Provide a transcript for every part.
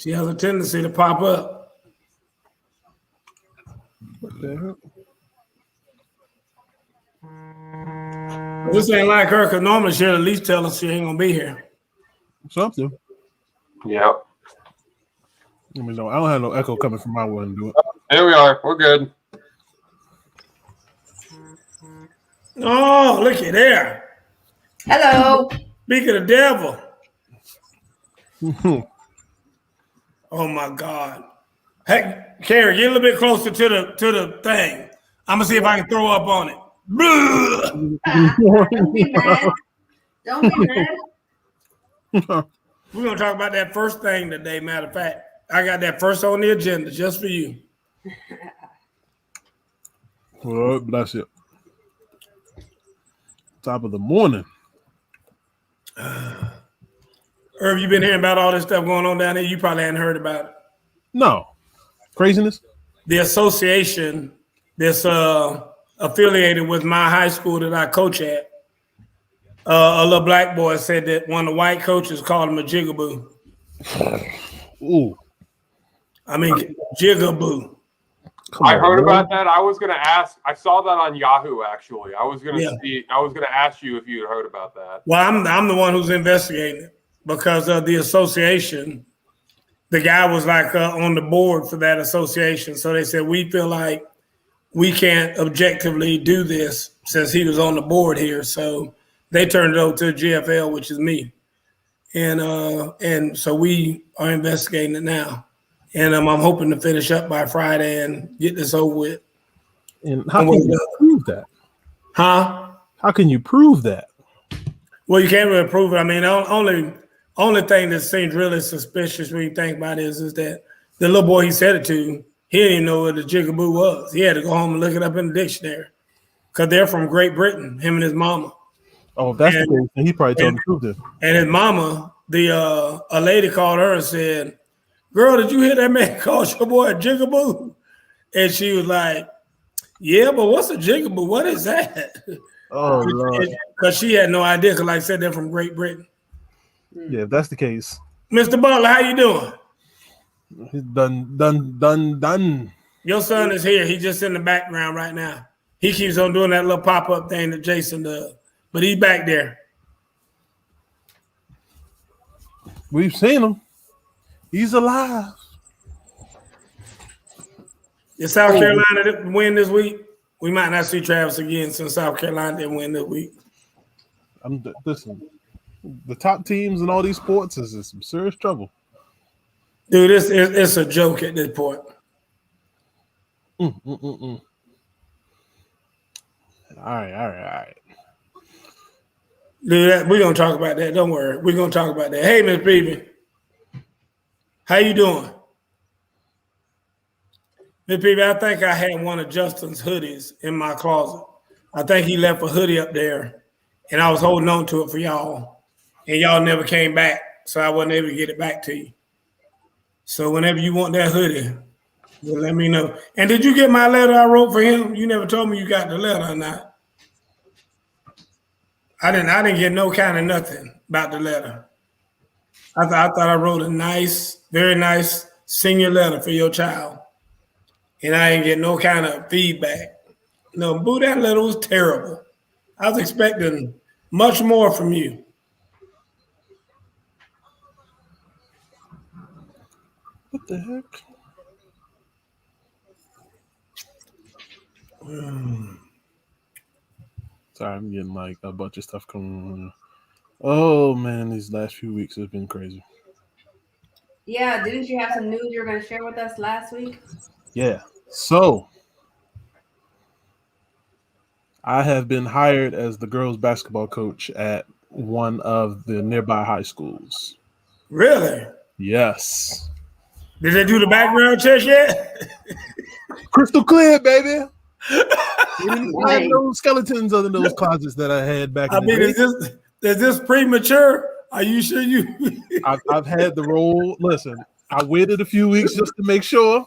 She has a tendency to pop up. What the hell? This ain't like her, because normally she'll at least tell us she ain't going to be here. Something. Yeah. Let me know. I don't have no echo coming from my one. Do it. Here we are. We're good. Oh, look at there. Hello. Speak of the devil. Oh, my God. Hey, Carrie, get a little bit closer to the thing. I'm going to see if I can throw up on it. Don't be mad. Don't be mad. We're going to talk about that first thing today, matter of fact. I got that first on the agenda just for you. Well, bless you. Top of the morning. Irv, you been hearing about all this stuff going on down there? You probably hadn't heard about it. No. Craziness? The association that's affiliated with my high school that I coach at, a little black boy said that one of the white coaches called him a jigaboo. Ooh. I mean, jigaboo. I heard about that. I was going to ask. I saw that on Yahoo. Actually, I was going to see. I was going to ask you if you had heard about that. Well, I'm the one who's investigating it because of the association. The guy was like on the board for that association, so they said we feel like we can't objectively do this since he was on the board here. So they turned it over to GFL, which is me, and so we are investigating it now. And I'm hoping to finish up by Friday and get this over with. And how can you prove that? Huh? How can you prove that? Well, you can't really prove it. I mean, the only thing that seems really suspicious when you think about it is that the little boy he said it to, he didn't even know what a jigaboo was. He had to go home and look it up in the dictionary because they're from Great Britain, him and his mama. Oh, if that's the case, then he probably told the truth then. And his mama, a lady called her and said, "Girl, did you hear that man call your boy a jigaboo?" And she was like, "Yeah, but what's a jigaboo? What is that?" Oh, Lord. Because she had no idea, because like I said, they're from Great Britain. Yeah, if that's the case. Mr. Butler, how you doing? He's done. Your son is here. He's just in the background right now. He keeps on doing that little pop-up thing that Jason does. But he's back there. We've seen him. He's alive. Did South Carolina win this week? We might not see Travis again since South Carolina didn't win this week. Listen, the top teams in all these sports is in some serious trouble. Dude, it's a joke at this point. All right. Dude, we're going to talk about that. Don't worry. We're going to talk about that. Hey, Miss Peavy. How you doing? Miss Peavy, I think I had one of Justin's hoodies in my closet. I think he left a hoodie up there, and I was holding on to it for y'all, and y'all never came back, so I wasn't able to get it back to you. So whenever you want that hoodie, just let me know. And did you get my letter I wrote for him? You never told me you got the letter or not. I didn't get no kind of nothing about the letter. I thought I wrote a nice, very nice senior letter for your child. And I didn't get no kind of feedback. No, boo, that letter was terrible. I was expecting much more from you. What the heck? Sorry, I'm getting like a bunch of stuff coming on. Oh man, these last few weeks have been crazy. Yeah, didn't you have some news you were going to share with us last week? Yeah. So I have been hired as the girls basketball coach at one of the nearby high schools. Really? Yes. Did they do the background check yet? Crystal clear, baby. I had no skeletons under those closets that I had back in the day. Is this premature? Are you sure you? I've had the role. Listen, I waited a few weeks just to make sure.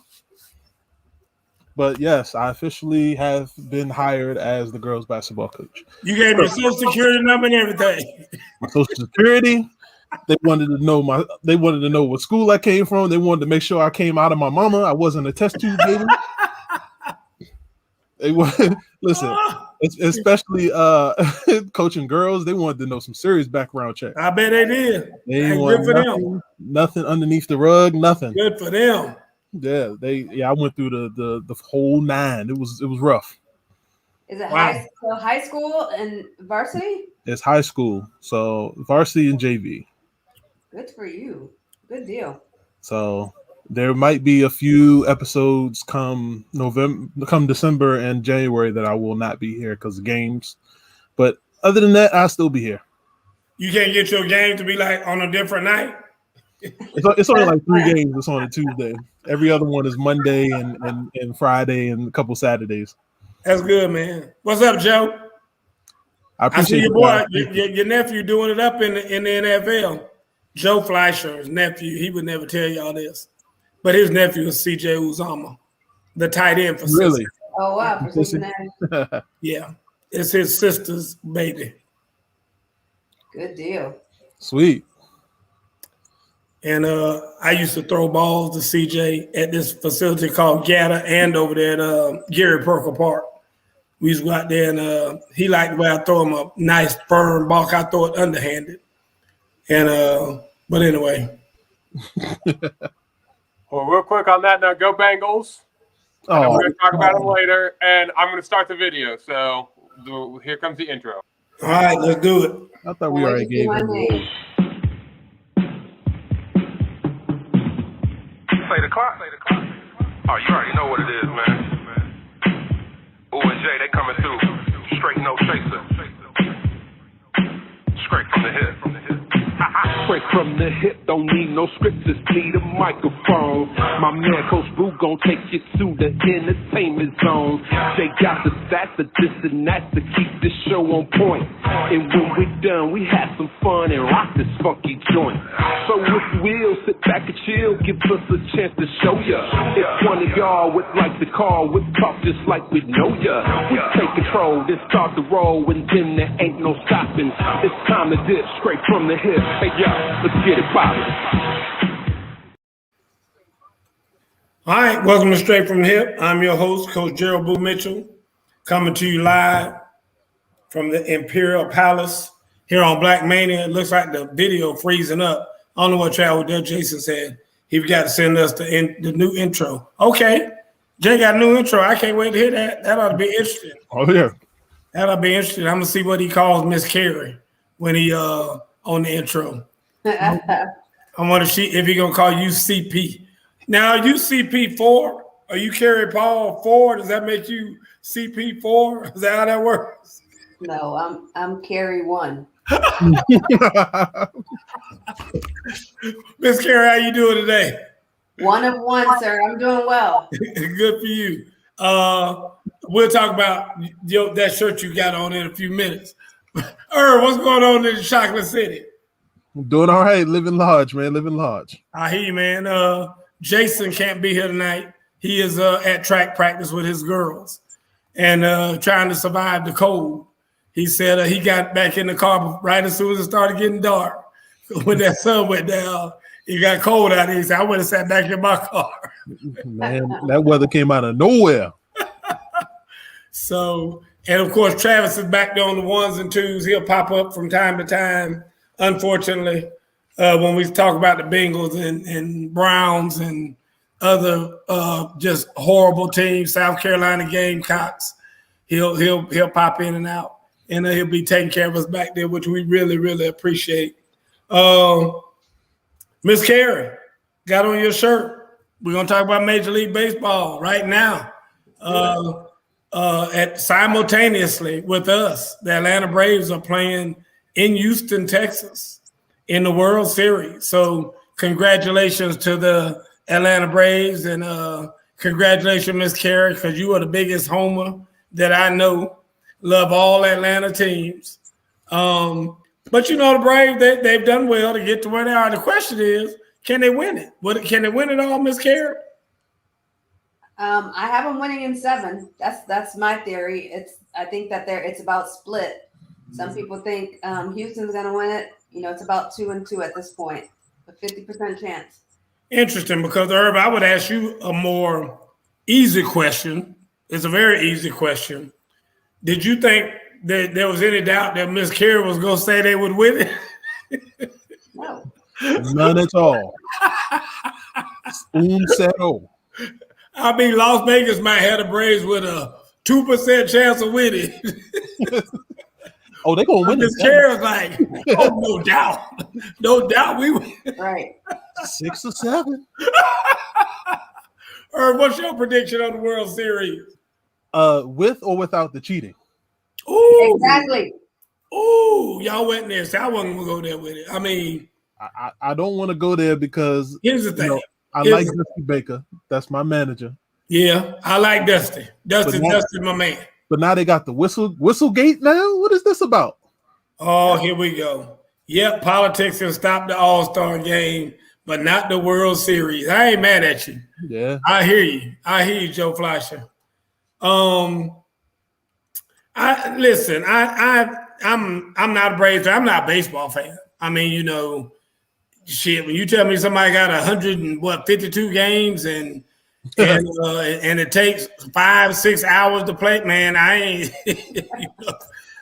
But yes, I officially have been hired as the girls basketball coach. You gave me Social Security number and everything. My Social Security, They wanted to know They wanted to know what school I came from. They wanted to make sure I came out of my mama. I wasn't a test tube baby. They wanted, listen, especially coaching girls. They wanted to know some serious background check. I bet they did. They Hey, want good for them. nothing underneath the rug. Nothing. Good for them. Yeah, I went through the whole 9. It was rough. Is it Wow. high school and varsity? It's high school, so varsity and JV. Good for you. Good deal. So there might be a few episodes come December and January that I will not be here because of games. But other than that, I'll still be here. You can't get your game to be like on a different night? It's only like 3 games. It's on a Tuesday. Every other one is Monday and Friday and a couple Saturdays. That's good, man. What's up, Joe? I see appreciate your boy, your nephew doing it up in the NFL. Joe Fleischer's nephew. He would never tell y'all this, but his nephew is CJ Uzama, the tight end for Really? Oh wow, for Cincinnati. Yeah, it's his sister's baby. Good deal. Sweet. And I used to throw balls to CJ at this facility called GATA and over there at Gary Perkle Park. We used to go out there, and he liked the way I throw him a nice firm ball. I throw it underhanded. And but anyway. Well, real quick on that note, go Bengals. We're going to talk about them later, and I'm going to start the video. So here comes the intro. All right, let's do it. I thought we already gave him. Play the clock. Oh, you already know what it is, man. Ooh and Jay, they coming through. Straight no chaser. Straight from the hip. Straight from the hip, don't need no script, just need a microphone. My man Coach Boo gon' take you to the entertainment zone. They got the stats, the this and that to keep this show on point. And when we're done, we have some fun and rock this funky joint. So if you will, sit back and chill, give us a chance to show ya. If one of y'all would like to call, we'll talk just like we know ya. We take control, then start the roll, and then there ain't no stopping. It's time to dip straight from the hip. Hey, let's get it poppin'. All right, welcome to Straight from the Hip. I'm your host, Coach Gerald Boo Mitchell, coming to you live from the Imperial Palace here on Black Mania. It looks like the video freezing up. I don't know what Travel Jason said. He got to send us the new intro. Okay, Jay got a new intro. I can't wait to hear that. That ought to be interesting. Oh yeah, that ought to be interesting. I'm gonna see what he calls Miss Carey when he on the intro. I want to see if he gonna call you CP. Now, are you CP4? Are you Carey Paul 4? Does that make you CP4? Is that how that works? No, I'm Carey 1. Miss Carey, how you doing today? 1 of 1, sir. I'm doing well. Good for you. We'll talk about that shirt you got on in a few minutes. What's going on in the Chocolate City? Doing all right, living large, man, living large. I hear you, man. Jason can't be here tonight. He is at track practice with his girls and trying to survive the cold. He said he got back in the car right as soon as it started getting dark. When that sun went down, it got cold out there. He said, I would have sat back in my car. Man, that weather came out of nowhere. So, and of course, Travis is back there on the 1s and 2s. He'll pop up from time to time. Unfortunately, when we talk about the Bengals and Browns and other just horrible teams, South Carolina Gamecocks, he'll pop in and out, and he'll be taking care of us back there, which we really, really appreciate. Miss Carey, got on your shirt. We're gonna talk about Major League Baseball right now. Simultaneously with us, the Atlanta Braves are playing in Houston, Texas, in the World Series. So congratulations to the Atlanta Braves, and congratulations, Miss Carey, because you are the biggest homer that I know. Love all Atlanta teams. But you know, the Braves, they've done well to get to where they are. The question is, can they win it? Can they win it all, Miss Carey? I have them winning in 7. That's my theory. I think that it's about split. Some people think Houston's going to win it. It's about 2-2 at this point, a 50% chance. Interesting, because Herb, I would ask you a more easy question. It's a very easy question. Did you think that there was any doubt that Miss Carey was going to say they would win it? No. None at all. Zero. I mean, Las Vegas might have the Braves with a 2% chance of winning. Oh, they're gonna win it. Miss Carey was like, "Oh, no doubt, no doubt, we win." Right. 6 or 7. Herb, what's your prediction on the World Series? With or without the cheating? Ooh, Exactly. ooh, y'all went there. So I wasn't gonna go there with it. I mean, I don't want to go there because here's the thing. I like Dusty Baker. That's my manager. Yeah, I like Dusty. Dusty's my man. But now they got the Whistlegate now? What is this about? Oh, here we go. Yep, politics can stop the All-Star game, but not the World Series. I ain't mad at you. Yeah. I hear you, Joe Fleischer. I'm not a Braves fan. I'm not a baseball fan. I mean, shit, when you tell me somebody got 152 games and it takes 5-6 hours to play, man, I ain't.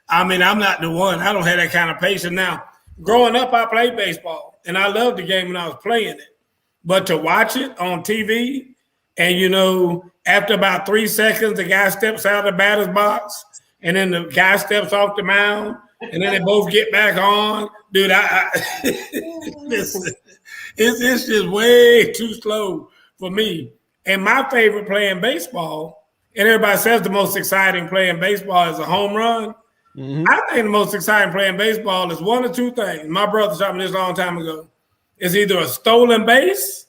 I mean, I'm not the one. I don't have that kind of patience. Now, growing up, I played baseball, and I loved the game when I was playing it. But to watch it on TV, and after about 3 seconds, the guy steps out of the batter's box, and then the guy steps off the mound, and then they both get back on. Dude, listen, it's just way too slow for me. And my favorite play in baseball, and everybody says the most exciting play in baseball is a home run. Mm-hmm. I think the most exciting play in baseball is one or two things. My brother taught me this a long time ago. It's either a stolen base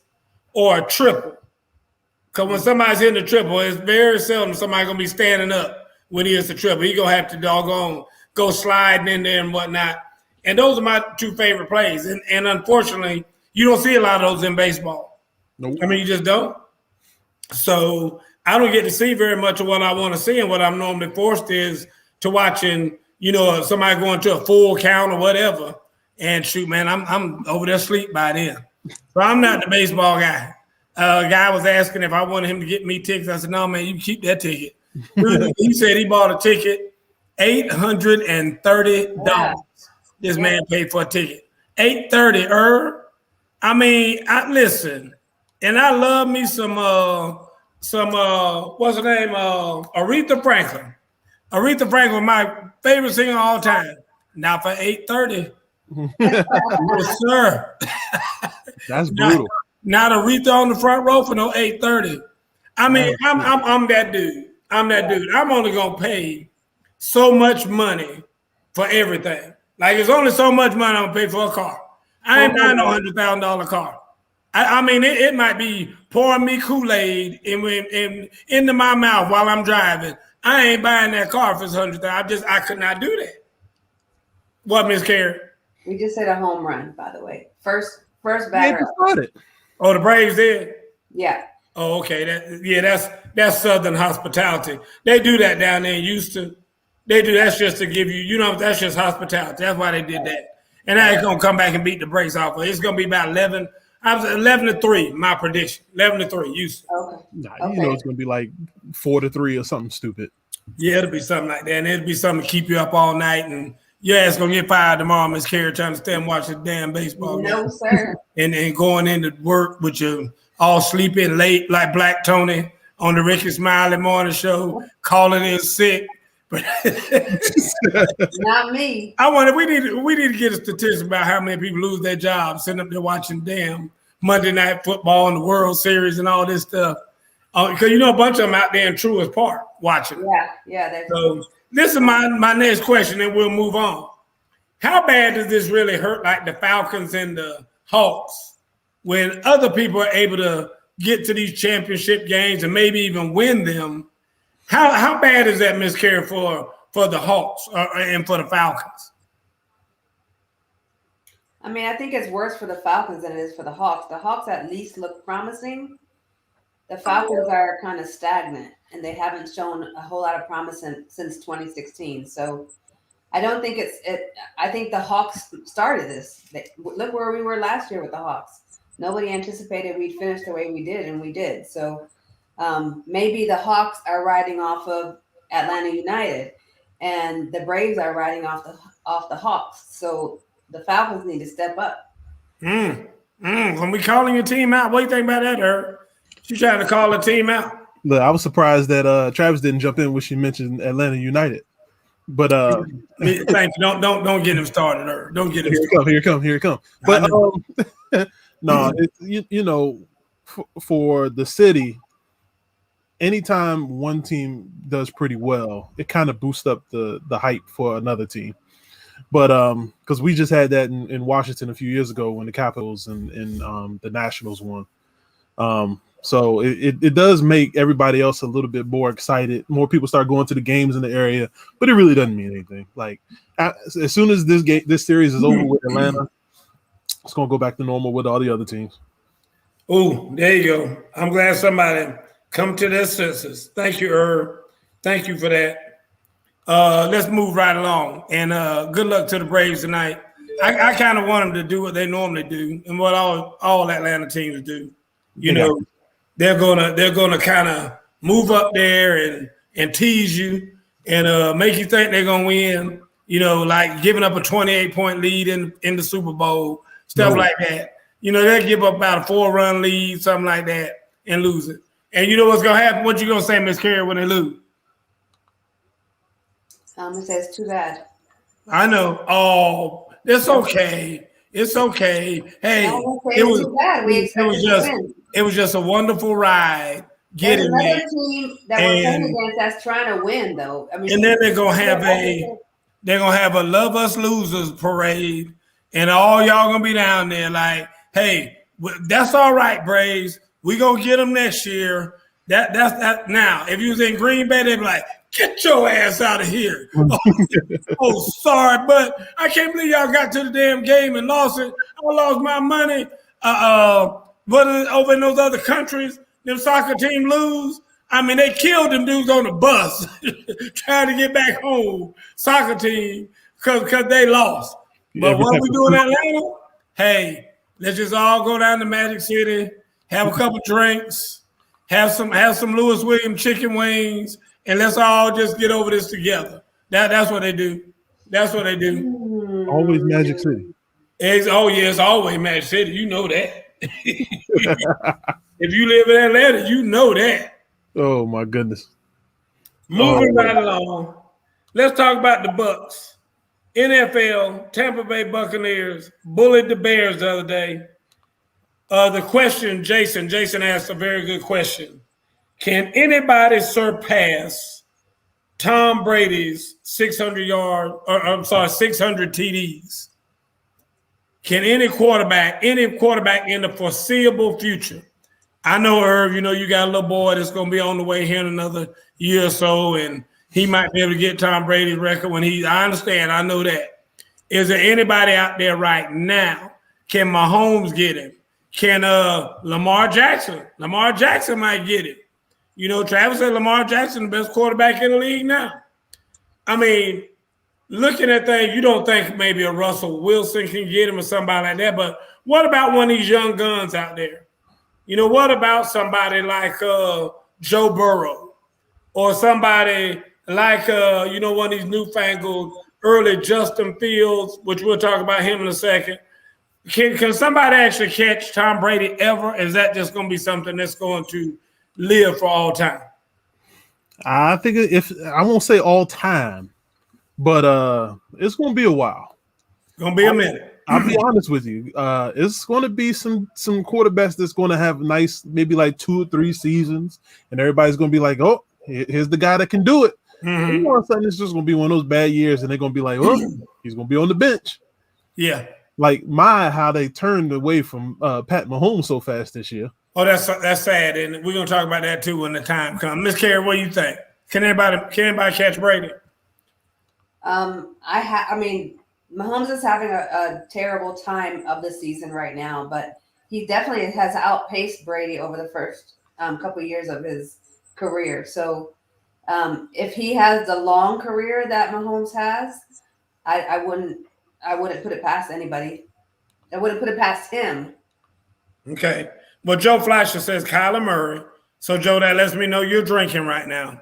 or a triple. Because when somebody's hitting a triple, it's very seldom somebody's going to be standing up when he hits a triple. He's going to have to doggone go sliding in there and whatnot. And those are my two favorite plays. And unfortunately, you don't see a lot of those in baseball. Nope. I mean, you just don't. So I don't get to see very much of what I want to see. And what I'm normally forced is to watching, somebody going to a full count or whatever. And shoot, man, I'm over there asleep by then. So I'm not the baseball guy. A guy was asking if I wanted him to get me tickets. I said, no, man, you keep that ticket. He said he bought a ticket, $830. Yeah. This man paid for a ticket. $830, I mean, listen, and I love me some what's her name? Aretha Franklin. Aretha Franklin, my favorite singer of all time. Now for $830. Yes, sir. That's brutal. Not Aretha on the front row for no $830. I mean, I'm that dude. I'm only gonna pay so much money for everything. Like it's only so much money I'm gonna pay for a car. I ain't buying no $100,000 car. I mean, it might be pouring me Kool-Aid into my mouth while I'm driving. I ain't buying that car for $100,000. I could not do that. What, Miss Carey? We just hit a home run, by the way. First batter. Oh, the Braves did? Yeah. Oh, okay. That's Southern hospitality. They do that down there in Houston. They do. That's just to give you, that's just hospitality. That's why they did that. And I ain't gonna come back and beat the brakes off of it. It's gonna be about 11. I was 11-3. My prediction, 11-3. Houston. Okay. Nah, it's gonna be like 4-3 or something stupid. Yeah, it'll be something like that. And it'll be something to keep you up all night. And your ass gonna get fired tomorrow, Miss Carey, trying to stay and watch the damn baseball game. No, sir. And going into work with you all sleeping late like Black Tony on the Ricky Smiley morning show, calling in sick. Not me. I wonder, we need to get a statistic about how many people lose their jobs sitting up there watching damn Monday Night Football and the World Series and all this stuff. Because a bunch of them out there in Truist Park watching. Yeah. So this is my next question, and we'll move on. How bad does this really hurt, like the Falcons and the Hawks, when other people are able to get to these championship games and maybe even win them? How bad is that, Miss Carey, for the Hawks and for the Falcons? I mean, I think it's worse for the Falcons than it is for the Hawks. The Hawks at least look promising. The Falcons are kind of stagnant, and they haven't shown a whole lot of promise since 2016. So I don't think I think the Hawks started this. Look where we were last year with the Hawks. Nobody anticipated we'd finish the way we did, and we did. So maybe the Hawks are riding off of Atlanta United, and the Braves are riding off the Hawks. So the Falcons need to step up. When we calling your team out, what do you think about that, Herb? She trying to call the team out. Look, I was surprised that Travis didn't jump in when she mentioned Atlanta United. But thank you. Don't get him started, Herb. Don't get him started. Here it come. But no, you know, for the city, anytime one team does pretty well, it kind of boosts up the hype for another team. But because we just had that in Washington a few years ago when the Capitals and the Nationals won. So it does make everybody else a little bit more excited. More people start going to the games in the area, but it really doesn't mean anything. Like as soon as this series is over with Atlanta, it's gonna go back to normal with all the other teams. Oh, there you go. I'm glad somebody come to their senses. Thank you, Herb. Thank you for that. Let's move right along. And good luck to the Braves tonight. I kind of want them to do what they normally do and what all Atlanta teams do. You know, they're gonna kind of move up there and tease you and make you think they're gonna win. You know, like giving up a 28-point lead in the Super Bowl, stuff like that. You know, they'll give up about a 4-run lead, something like that, and lose it. And you know what's gonna happen? What you gonna say, Miss Carey, when they lose? It says too bad. I know. Oh, it's okay. It's okay. Hey, it was just a wonderful ride getting there. There's another team that we're playing against that's trying to win, though. I mean, and then they're gonna have a Love Us Losers parade, and all y'all gonna be down there like, hey, that's all right, Braves. We gonna get them next year. That's that. Now, if you was in Green Bay, they'd be like, get your ass out of here. Oh, sorry, but I can't believe y'all got to the damn game and lost it. I lost my money. But over in those other countries, them soccer team lose. I mean, they killed them dudes on the bus trying to get back home, soccer team, because they lost. But what we do in Atlanta, hey, let's just all go down to Magic City, have a couple drinks, have some Lewis Williams chicken wings, and let's all just get over this together. That's what they do. That's what they do. Always Magic City. It's always Magic City. You know that. If you live in Atlanta, you know that. Oh my goodness. Moving right along. Let's talk about the Bucks. NFL, Tampa Bay Buccaneers bullied the Bears the other day. The question, Jason asked a very good question. Can anybody surpass Tom Brady's 600 TDs? Can any quarterback in the foreseeable future? I know, Irv, you know, you got a little boy that's going to be on the way here in another year or so, and he might be able to get Tom Brady's record I understand, I know that. Is there anybody out there right now? Can Mahomes get him? Can Lamar Jackson? Lamar Jackson might get it. You know, Travis said Lamar Jackson, the best quarterback in the league now. I mean, looking at things, you don't think maybe a Russell Wilson can get him or somebody like that, but what about one of these young guns out there? You know, what about somebody like Joe Burrow or somebody like, one of these newfangled early Justin Fields, which we'll talk about him in a second. Can somebody actually catch Tom Brady ever? Is that just going to be something that's going to live for all time? I think I won't say all time, but it's going to be a while. Going to be a minute. I'll be honest with you. It's going to be some quarterbacks that's going to have nice, maybe like 2 or 3 seasons, and everybody's going to be like, "Oh, here's the guy that can do it." Mm-hmm. And all of a sudden, it's just going to be one of those bad years, and they're going to be like, "Oh, he's going to be on the bench." Yeah. Like how they turned away from Pat Mahomes so fast this year. Oh, that's sad, and we're going to talk about that too when the time comes. Miss Carey, what do you think? Can anybody catch Brady? I mean, Mahomes is having a terrible time of the season right now, but he definitely has outpaced Brady over the first couple of years of his career. So if he has the long career that Mahomes has, I wouldn't put it past anybody. I wouldn't put it past him. Okay. Well, Joe Fleischer says Kyler Murray. So, Joe, that lets me know you're drinking right now.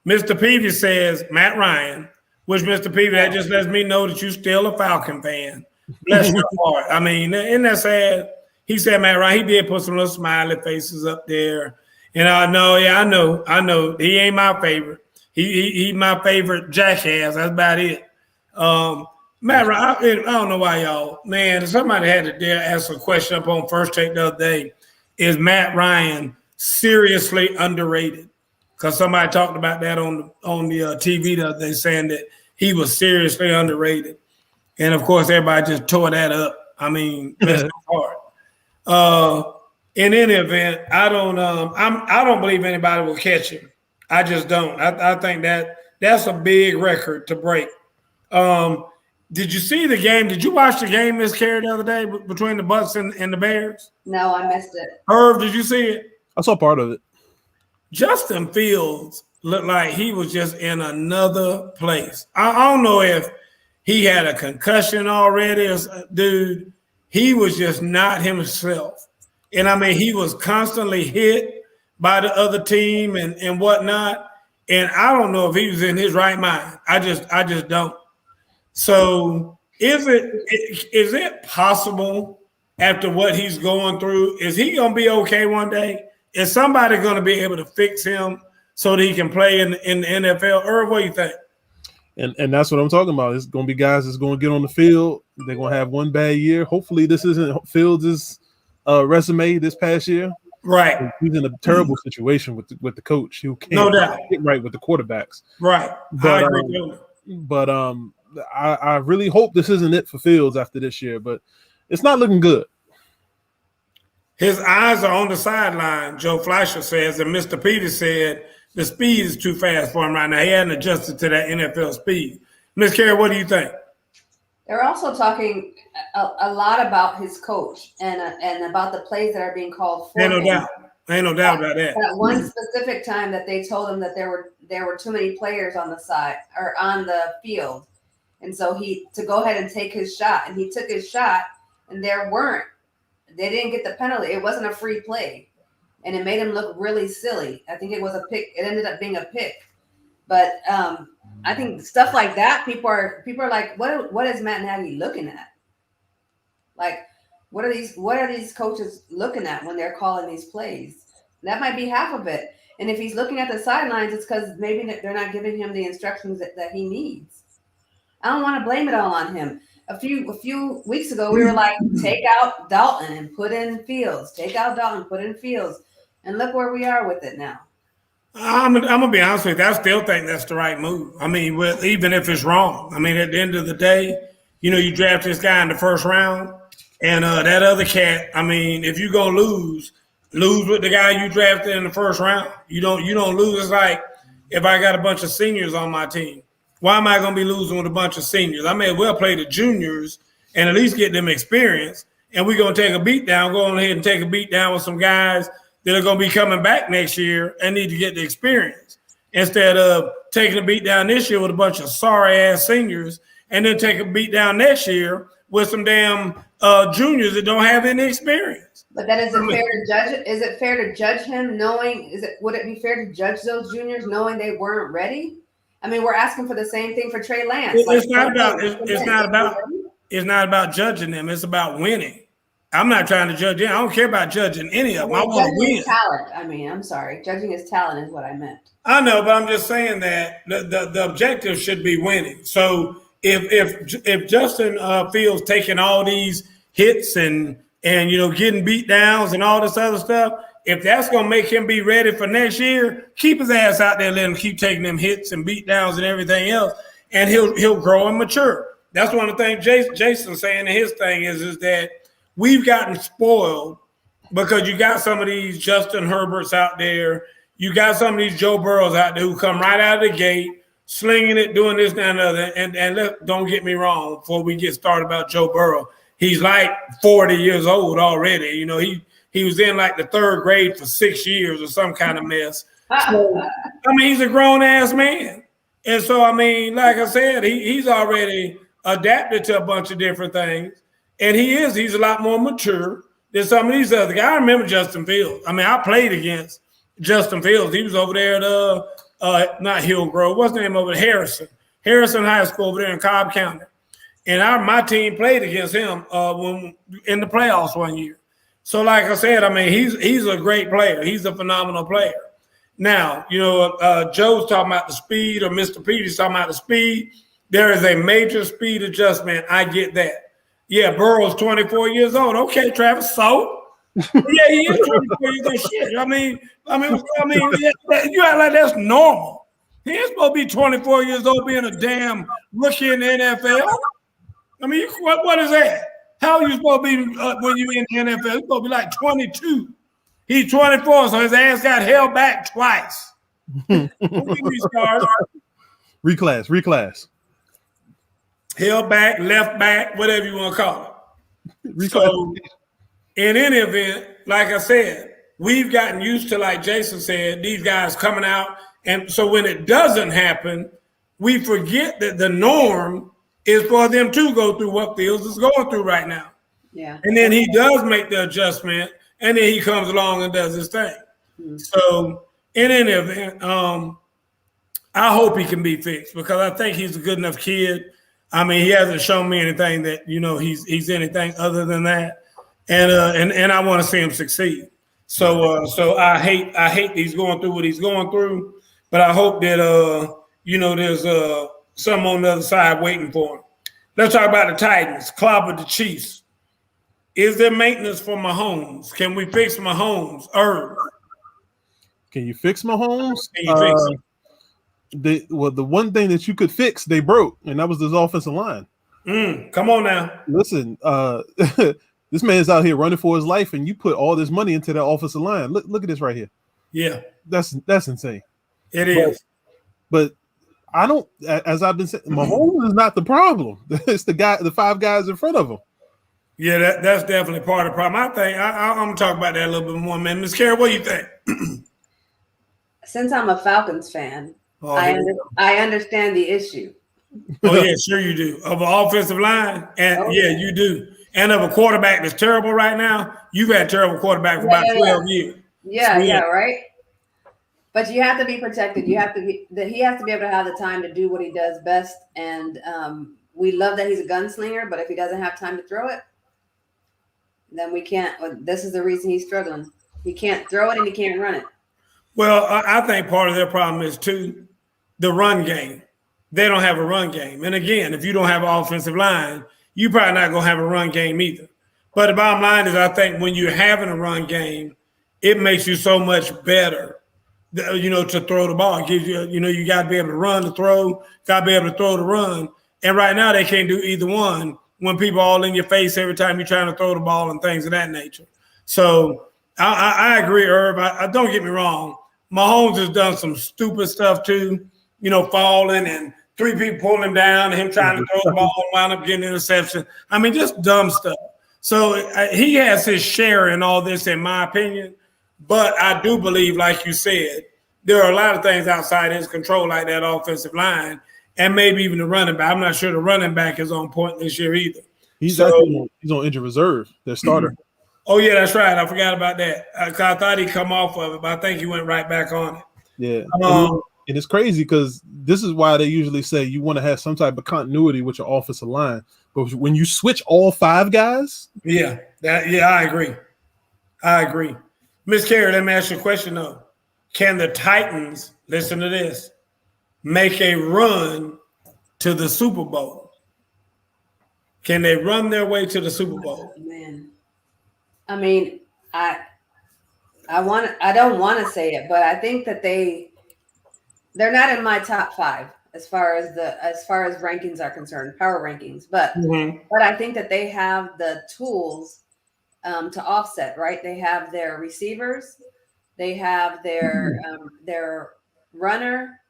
Mr. Peavy says Matt Ryan, which Mr. Peavy, that just lets me know that you're still a Falcon fan. Bless your heart. I mean, isn't that sad? He said Matt Ryan. He did put some little smiley faces up there. And I know. He ain't my favorite. He my favorite jackass. That's about it. Matt Ryan, I don't know why y'all, man, somebody had to dare ask a question up on First Take the other day. Is Matt Ryan seriously underrated? Because somebody talked about that on the TV the other day, saying that he was seriously underrated. And, of course, everybody just tore that up. I mean, bless their heart. In any event, I don't believe anybody will catch him. I just don't. I think that's a big record to break. Did you see the game? Did you watch the game, Miss Carey, the other day between the Bucs and the Bears? No, I missed it. Herb, did you see it? I saw part of it. Justin Fields looked like he was just in another place. I don't know if he had a concussion already. Dude, he was just not himself. And, I mean, he was constantly hit by the other team and whatnot. And I don't know if he was in his right mind. I just don't. So is it possible after what he's going through, is he going to be okay one day? Is somebody going to be able to fix him so that he can play in the NFL? Irv, what do you think? And that's what I'm talking about. It's going to be guys that's going to get on the field. They're going to have one bad year. Hopefully this isn't Fields' resume this past year. Right. He's in a terrible situation with the coach who can't no doubt get right with the quarterbacks. Right. But, I agree. I really hope this isn't it for Fields after this year, but it's not looking good. His eyes are on the sideline, Joe Fleischer says, and Mr. Peters said the speed is too fast for him right now. He hadn't adjusted to that NFL speed. Ms. Carey, what do you think? They're also talking a lot about his coach and about the plays that are being called for him. Ain't no doubt about that. At one specific time that they told him that there were too many players on the side or on the field. And so to go ahead and take his shot, and he took his shot, and they didn't get the penalty. It wasn't a free play, and it made him look really silly. I think it was a pick. It ended up being a pick, but I think stuff like that, people are like, what is Matt Nagy looking at? Like, what are these coaches looking at when they're calling these plays? That might be half of it. And if he's looking at the sidelines, it's because maybe they're not giving him the instructions that he needs. I don't want to blame it all on him. A few weeks ago, we were like, take out Dalton and put in Fields. Take out Dalton, put in Fields. And look where we are with it now. I'm going to be honest with you. I still think that's the right move. I mean, even if it's wrong. I mean, at the end of the day, you draft this guy in the first round. And that other cat, I mean, if you're going to lose with the guy you drafted in the first round. You don't lose. It's like if I got a bunch of seniors on my team. Why am I going to be losing with a bunch of seniors? I may as well play the juniors and at least get them experience. And we're going to take a beat down, go on ahead and take a beat down with some guys that are going to be coming back next year and need to get the experience instead of taking a beat down this year with a bunch of sorry-ass seniors and then take a beat down next year with some damn juniors that don't have any experience. But then is it fair to judge it? Is it fair to judge him knowing – would it be fair to judge those juniors knowing they weren't ready? I mean, we're asking for the same thing for Trey Lance. It's not about judging them. It's about winning. I'm not trying to judge them. I don't care about judging any of them. I want to win. Talent. I mean, I'm sorry. Judging his talent is what I meant. I know, but I'm just saying that the objective should be winning. So if Justin Fields taking all these hits and getting beat downs and all this other stuff, if that's going to make him be ready for next year, keep his ass out there, let him keep taking them hits and beat downs and everything else, and he'll grow and mature. That's one of the things Jason's saying, and his thing is that we've gotten spoiled because you got some of these Justin Herberts out there, you got some of these Joe Burrows out there who come right out of the gate, slinging it, doing this, that, and other. And don't get me wrong, before we get started about Joe Burrow, he's like 40 years old already. He was in like the third grade for 6 years or some kind of mess. So, I mean, he's a grown-ass man. And so, I mean, like I said, he's already adapted to a bunch of different things. And he's a lot more mature than some of these other guys. I remember Justin Fields. I mean, I played against Justin Fields. He was over there at not Hillgrove. What's the name of it? Harrison High School over there in Cobb County. And my team played against him in the playoffs one year. So, like I said, I mean, he's a great player. He's a phenomenal player. Now, Joe's talking about the speed, or Mr. Peters talking about the speed. There is a major speed adjustment. I get that. Yeah, Burrow's 24 years old. Okay, Travis. So, yeah, he is 24 years old. Shit. I mean, yeah, you act like that's normal. He ain't supposed to be 24 years old being a damn rookie in the NFL. I mean, what is that? How are you supposed to be when you're in the NFL? You're supposed to be like 22. He's 24, so his ass got held back twice. Reclass. Held back, left back, whatever you want to call it. So, in any event, like I said, we've gotten used to, like Jason said, these guys coming out. And so when it doesn't happen, we forget that the norm is for them to go through what Fields is going through right now. Yeah. And then he does make the adjustment, and then he comes along and does his thing. Mm-hmm. So in any event, I hope he can be fixed, because I think he's a good enough kid. I mean, he hasn't shown me anything that, he's anything other than that. And I want to see him succeed. So I hate he's going through what he's going through, but I hope that there's some on the other side waiting for him. Let's talk about the Titans. Clobbered the Chiefs. Is there maintenance for Mahomes? Can we fix Mahomes? Can you fix Mahomes? The one thing that you could fix, they broke, and that was this offensive line. Come on now. Listen, this man's out here running for his life, and you put all this money into that offensive line. Look at this right here. Yeah. That's insane. It is. But I don't, as I've been saying, Mahomes is not the problem. It's the five guys in front of him. Yeah, that's definitely part of the problem. I think I'm going to talk about that a little bit more, man. Ms. Carey, what do you think? Since I'm a Falcons fan, I understand the issue. Oh, yeah, sure you do. Of an offensive line, and yeah, you do. And of a quarterback that's terrible right now, you've had a terrible quarterback for about 12 years. Yeah, right? But you have to be protected. He has to be able to have the time to do what he does best. And we love that he's a gunslinger, but if he doesn't have time to throw it, then we can't. This is the reason he's struggling. He can't throw it and he can't run it. Well, I think part of their problem is, too, the run game. They don't have a run game. And again, if you don't have an offensive line, you're probably not going to have a run game either. But the bottom line is, I think when you're having a run game, it makes you so much better, to throw the ball. It gives you, you got to be able to run to throw, got to be able to throw to run. And right now they can't do either one when people are all in your face every time you're trying to throw the ball and things of that nature. So I agree, Herb. I don't get me wrong. Mahomes has done some stupid stuff too, falling and three people pulling him down and him trying to throw the ball and wound up getting an interception. I mean, just dumb stuff. So he has his share in all this, in my opinion. But I do believe, like you said, there are a lot of things outside his control, like that offensive line, and maybe even the running back. I'm not sure the running back is on point this year either. He's on injured reserve, their starter. Oh, yeah, that's right. I forgot about that. I thought he'd come off of it, but I think he went right back on it. Yeah. And it's crazy because this is why they usually say you want to have some type of continuity with your offensive line. But when you switch all five guys. Yeah, I agree. Ms. Carey, let me ask you a question, though. Can the Titans, listen to this, make a run to the Super Bowl? Can they run their way to the Super Bowl? Man, I mean, I don't want to say it, but I think that they're not in my top five as far as rankings are concerned, power rankings. But but I think that they have the tools to offset, right? They have their receivers, they have their runner,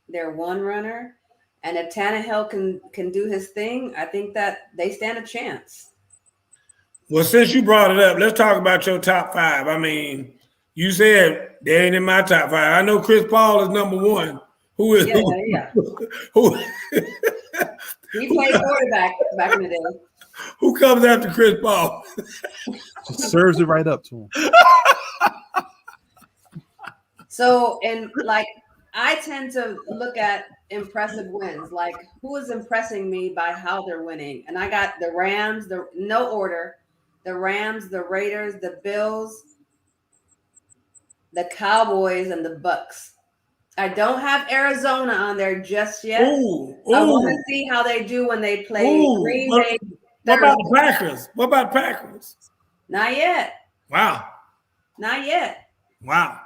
their one runner, and if Tannehill can do his thing, I think that they stand a chance. Well, since you brought it up, let's talk about your top five. I mean, you said they ain't in my top five. I know Chris Paul is number one, Who is Yeah. who He played quarterback back in the day. who comes after Chris Paul? Just serves it right up to him. So, and like, I tend to look at impressive wins, like who is impressing me by how they're winning. And I got the Rams, no order, the Rams, the Raiders, the Bills, the Cowboys, and the Bucks. I don't have Arizona on there just yet. Ooh, I want to see how they do when they play Green Bay. What about the Packers? What about Packers? Not yet. Wow. Not yet. Wow.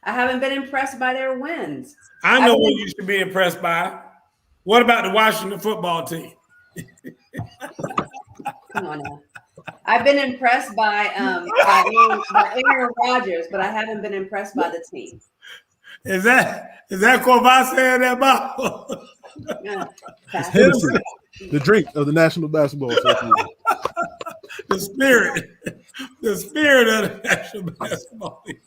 I haven't been impressed by their wins. I know what you should be impressed by. What about the Washington football team? Come on now. I've been impressed by Aaron Rodgers, but I haven't been impressed by the team. Is that Corvette saying that about? Yeah. It's Hennessy, the drink of the National Basketball Association. the spirit of the National Basketball League.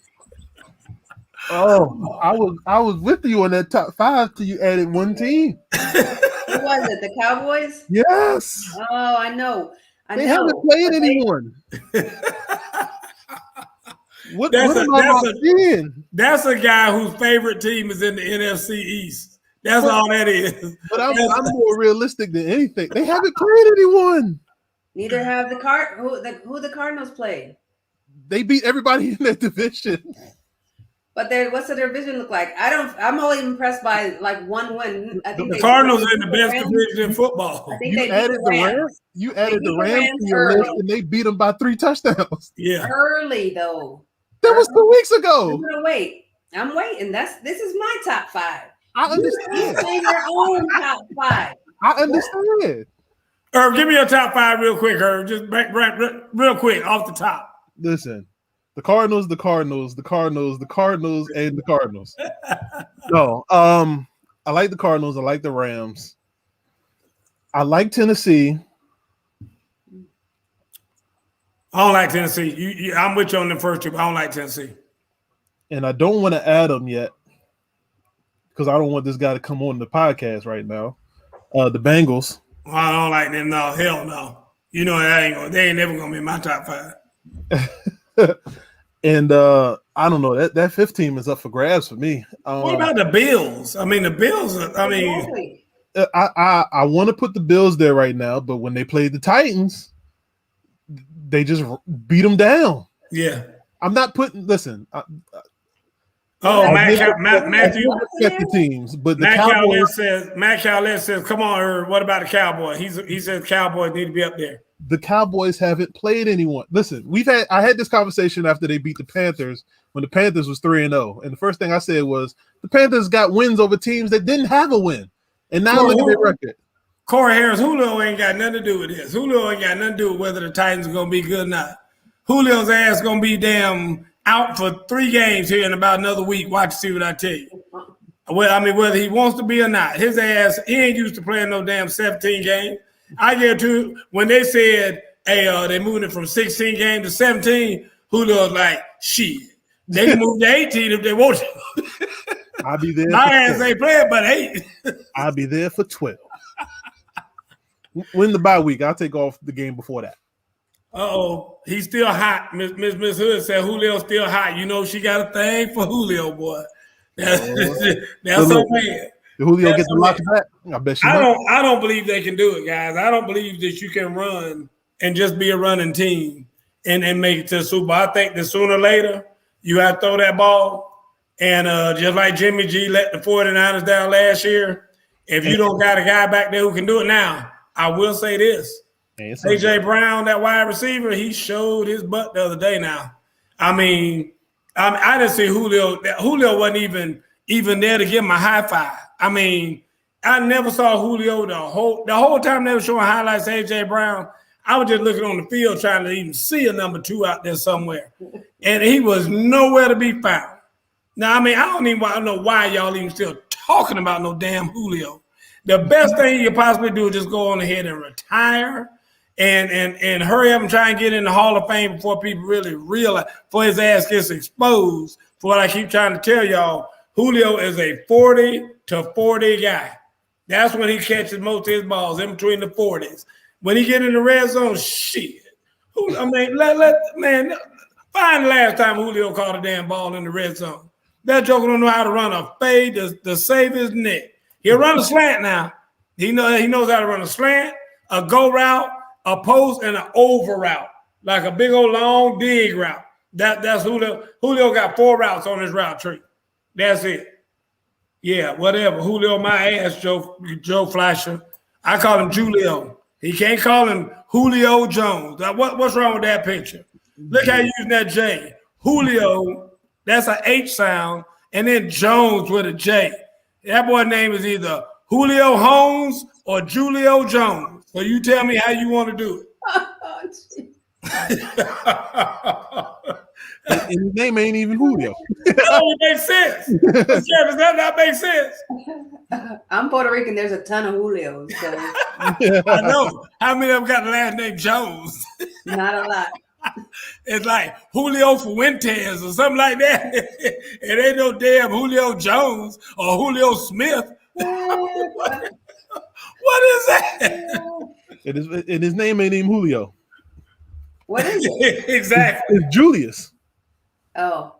Oh, I was with you on that top 5 till you added one team. Who was it? The Cowboys? Yes. Oh, I know. They haven't played anyone. What am I seeing? That's a guy whose favorite team is in the NFC East. That's all that is. But I'm more realistic than anything. They haven't played anyone. Neither have the who the Cardinals played. They beat everybody in that division. But what's the division look like? I'm only impressed by like one win. I think the Cardinals are in the best division in football. I think You added the Rams. You added the Rams to your list, and they beat them by 3 touchdowns. Yeah, early though. That was 2 weeks ago. Wait, I'm waiting. This is my top 5. I understand. You say your own top 5. I understand. Herb, give me your top 5 real quick, Herb. Just real quick off the top. Listen. The Cardinals, the Cardinals, the Cardinals, the Cardinals, and the Cardinals. No, I like the Cardinals. I like the Rams. I like Tennessee. I don't like Tennessee. I'm with you on the first two. I don't like Tennessee. And I don't want to add them yet because I don't want this guy to come on the podcast right now. The Bengals. Well, I don't like them. No, hell no. You know they ain't never gonna be in my top 5. And I don't know that 5th team is up for grabs for me. What about the Bills? I mean, the Bills. I want to put the Bills there right now, but when they played the Titans, they just beat them down. Yeah, I'm not putting. Listen. Matthew. The teams, but the Matt Cowlett says, "Come on, Herb. What about the Cowboys?" He says Cowboys need to be up there. The Cowboys haven't played anyone. Listen, I had this conversation after they beat the Panthers when the Panthers was 3-0. And the first thing I said was the Panthers got wins over teams that didn't have a win. And now look at their record. Corey Harris, Julio ain't got nothing to do with this. Julio ain't got nothing to do with whether the Titans are going to be good or not. Julio's ass going to be damn out for 3 games here in about another week. Watch and see what I tell you. Well, I mean, whether he wants to be or not, his ass, he ain't used to playing no damn 17 games. I get to when they said, hey, they moved it from 16 games to 17, Julio's like, shit. They can move to 18 if they want to. I'll be there. My ass ain't playing but 8. I'll be there for 12. Win the bye week. I'll take off the game before that. Uh-oh. He's still hot. Miss Hood said Julio's still hot. You know she got a thing for Julio, boy. That's so bad. Did Julio get the lock back? I bet you. I don't believe they can do it, guys. I don't believe that you can run and just be a running team and make it to the Super Bowl. I think that sooner or later you have to throw that ball. And just like Jimmy G let the 49ers down last year, if you don't got a guy back there who can do it now, I will say this. A.J. Brown, that wide receiver, he showed his butt the other day now. I mean, I didn't see Julio. Julio wasn't even there to give him a high five. I mean, I never saw Julio the whole time they were showing highlights of A.J. Brown. I was just looking on the field trying to even see a number 2 out there somewhere. And he was nowhere to be found. Now, I mean, I don't know why y'all even still talking about no damn Julio. The best thing you could possibly do is just go on ahead and retire and hurry up and try and get in the Hall of Fame before people really realize, before his ass gets exposed. For what I keep trying to tell y'all, Julio is a 40 to 40 guy. That's when he catches most of his balls, in between the 40s. When he get in the red zone, shit. I mean, man, find the last time Julio caught a damn ball in the red zone. That joker don't know how to run a fade to save his neck. He'll run a slant now. He knows how to run a slant, a go route, a post, and an over route, like a big old long dig route. That's Julio. Julio got 4 routes on his route tree. That's it. Yeah, whatever. Julio, my ass, Joe Flasher. I call him Julio. He can't call him Julio Jones. Now, what's wrong with that picture? Look how you using that J. Julio, that's an H sound, and then Jones with a J. That boy's name is either Julio Holmes or Julio Jones. So you tell me how you want to do it. And his name ain't even Julio. That don't make sense. Does that not make sense? I'm Puerto Rican. There's a ton of Julios, so I know. How many of them got the last name Jones? not a lot. It's like Julio Fuentes or something like that. It ain't no damn Julio Jones or Julio Smith. What is that? And his name ain't even Julio. What is it? Exactly. It's Julius. Oh,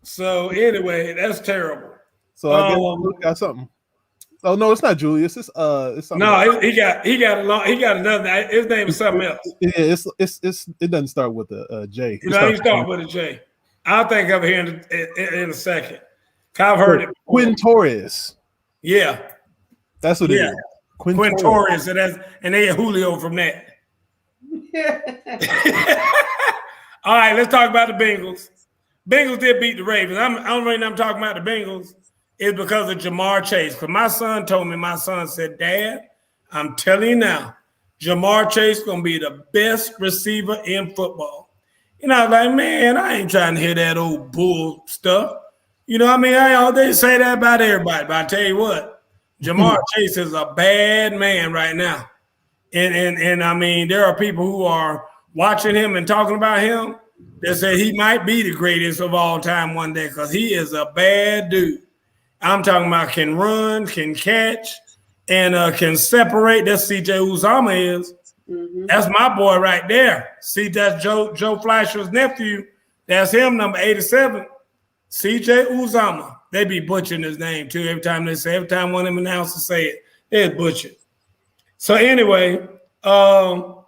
So anyway, that's terrible. So I guess we got something. Oh no, it's not Julius. It's something. No, else. he got another. His name is something else. Yeah, it doesn't start with a J. You know, he start with a J. I'll think of it here in a second. I've heard it before. Quinn Torres. Yeah, That's what it is. Quinn Torres, and they get Julio from that. All right, let's talk about the Bengals. Bengals did beat the Ravens. The only reason I'm talking about the Bengals is because of Jamar Chase. Because my son said, Dad, I'm telling you now, Jamar Chase is going to be the best receiver in football. You know, I was like, man, I ain't trying to hear that old bull stuff. You know what I mean? They say that about everybody. But I tell you what, Jamar Chase is a bad man right now. And I mean, there are people who are watching him and talking about him that say he might be the greatest of all time one day because he is a bad dude. I'm talking about can run, can catch, and can separate. That's C.J. Uzomah is. Mm-hmm. That's my boy right there. See, that's Joe Flasher's nephew. That's him, number 87. C.J. Uzomah. They be butchering his name, too, every time one of them announcers say it, they're butchered. So anyway, tell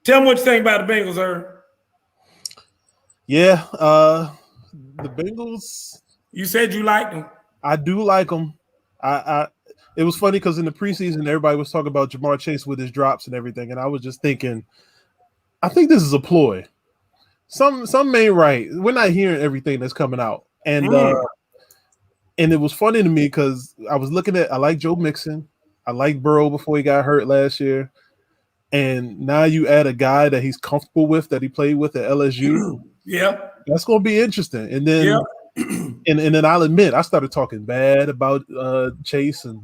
me what you think about the Bengals, Earl. Yeah, the Bengals. You said you liked them. I do like them. It was funny because in the preseason, everybody was talking about Jamar Chase with his drops and everything, and I was just thinking, I think this is a ploy. Some ain't right. We're not hearing everything that's coming out, and it was funny to me because I was looking at. I like Joe Mixon. I like Burrow before he got hurt last year, and now you add a guy that he's comfortable with that he played with at LSU. Yeah, that's going to be interesting. And then. Yep. And then I'll admit I started talking bad about Chase and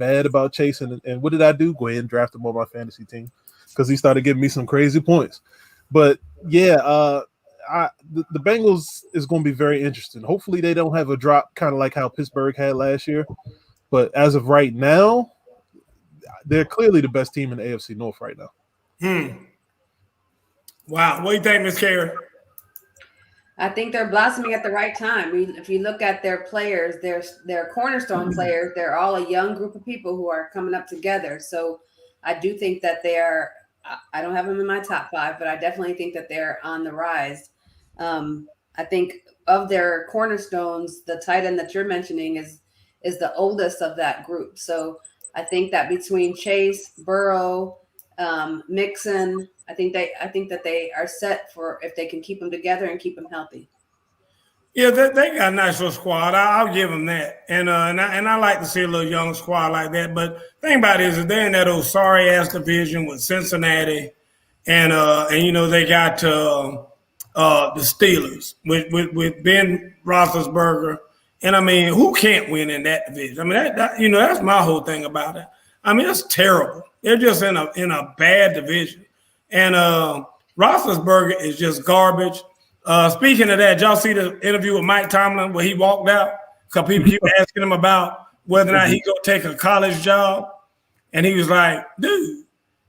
what did I do? Go ahead and draft him on my fantasy team because he started giving me some crazy points. But yeah, the Bengals is going to be very interesting. Hopefully they don't have a drop kind of like how Pittsburgh had last year. But as of right now, they're clearly the best team in the AFC North right now. Wow, what do you think, Ms. Carey? I think they're blossoming at the right time. If you look at their players, their cornerstone players, they're all a young group of people who are coming up together. So I do think that they are – I don't have them in my top 5, but I definitely think that they're on the rise. I think of their cornerstones, the tight end that you're mentioning is the oldest of that group. So I think that between Chase, Burrow, Mixon, I think that they are set for if they can keep them together and keep them healthy. Yeah, they got a nice little squad. I'll give them that, and I like to see a little young squad like that. But the thing about it is they're in that old sorry ass division with Cincinnati, and you know they got the Steelers with Ben Roethlisberger, and I mean who can't win in that division? I mean that's my whole thing about it. I mean it's terrible. They're just in a bad division. And Roethlisberger is just garbage. Speaking of that, y'all see the interview with Mike Tomlin where he walked out because people keep asking him about whether or not he go take a college job. And he was like, dude,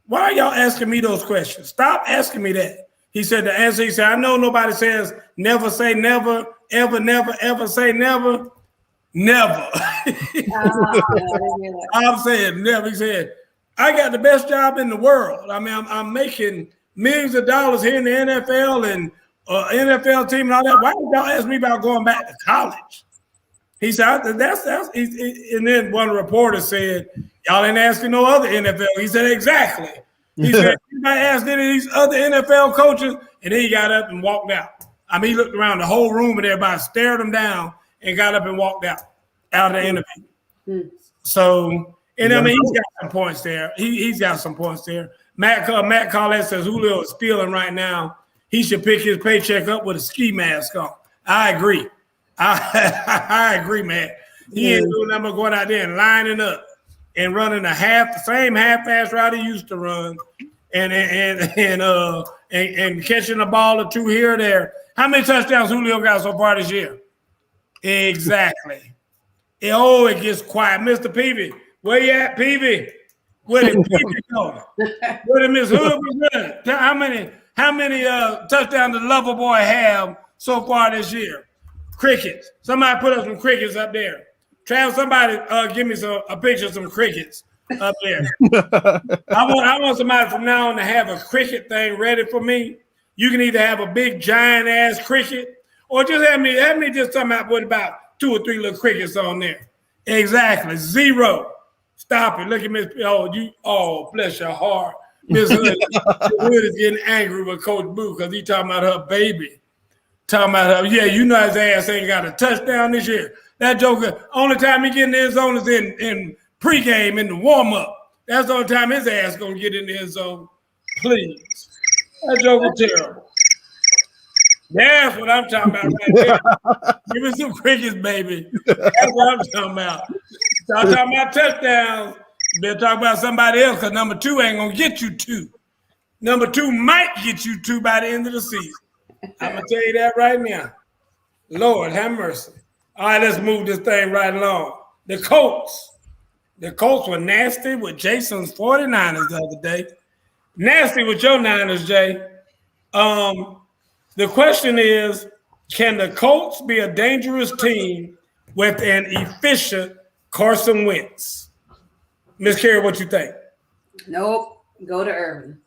why are y'all asking me those questions? Stop asking me that. He said the answer, he said, I know nobody says never say never, ever, never, ever say never. Never. I'm saying never. He said, I got the best job in the world. I mean, I'm making millions of dollars here in the NFL and NFL team and all that. Why did y'all ask me about going back to college? He said, that's and then one reporter said, y'all ain't asking no other NFL. He said, exactly. He said, anybody asked any of these other NFL coaches? And then he got up and walked out. I mean, he looked around the whole room and everybody stared him down and got up and walked out of the interview. So, and I mean, he's got some points there. He's got some points there. Matt Collette says Julio is stealing right now. He should pick his paycheck up with a ski mask on. I agree. I agree, man. He ain't doing nothing but going out there and lining up and running the same half-fast route he used to run, and catching a ball or two here or there. How many touchdowns Julio got so far this year? Exactly. It gets quiet. Mr. Peavy, where you at, Peavy? Where did Peavy go? Where did Miss Hood be running? How many touchdowns does Lover Boy have so far this year? Crickets. Somebody put up some crickets up there. Travis, somebody give me a picture of some crickets up there. I want somebody from now on to have a cricket thing ready for me. You can either have a big giant ass cricket or just have me just come out with about 2 or 3 little crickets on there. Exactly. 0. Stop it. Look at Miss. Bless your heart. Miss Hood. Hood is getting angry with Coach Boo because he talking about her baby. Talking about her. Yeah, you know his ass ain't got a touchdown this year. That joker, only time he get in the end zone is in pregame, in the warm-up. That's the only time his ass going to get in the end zone. Please. That joker terrible. That's what I'm talking about right there. Give me some crickets, baby. That's what I'm talking about. I'm talking about touchdowns. You better talk about somebody else because number 2 ain't going to get you 2. Number 2 might get you 2 by the end of the season. I'm going to tell you that right now. Lord, have mercy. All right, let's move this thing right along. The Colts were nasty with Jason's 49ers the other day. Nasty with your Niners, Jay. The question is, can the Colts be a dangerous team with an efficient Carson Wentz? Miss Carey, what you think? Nope. Go to Irvin.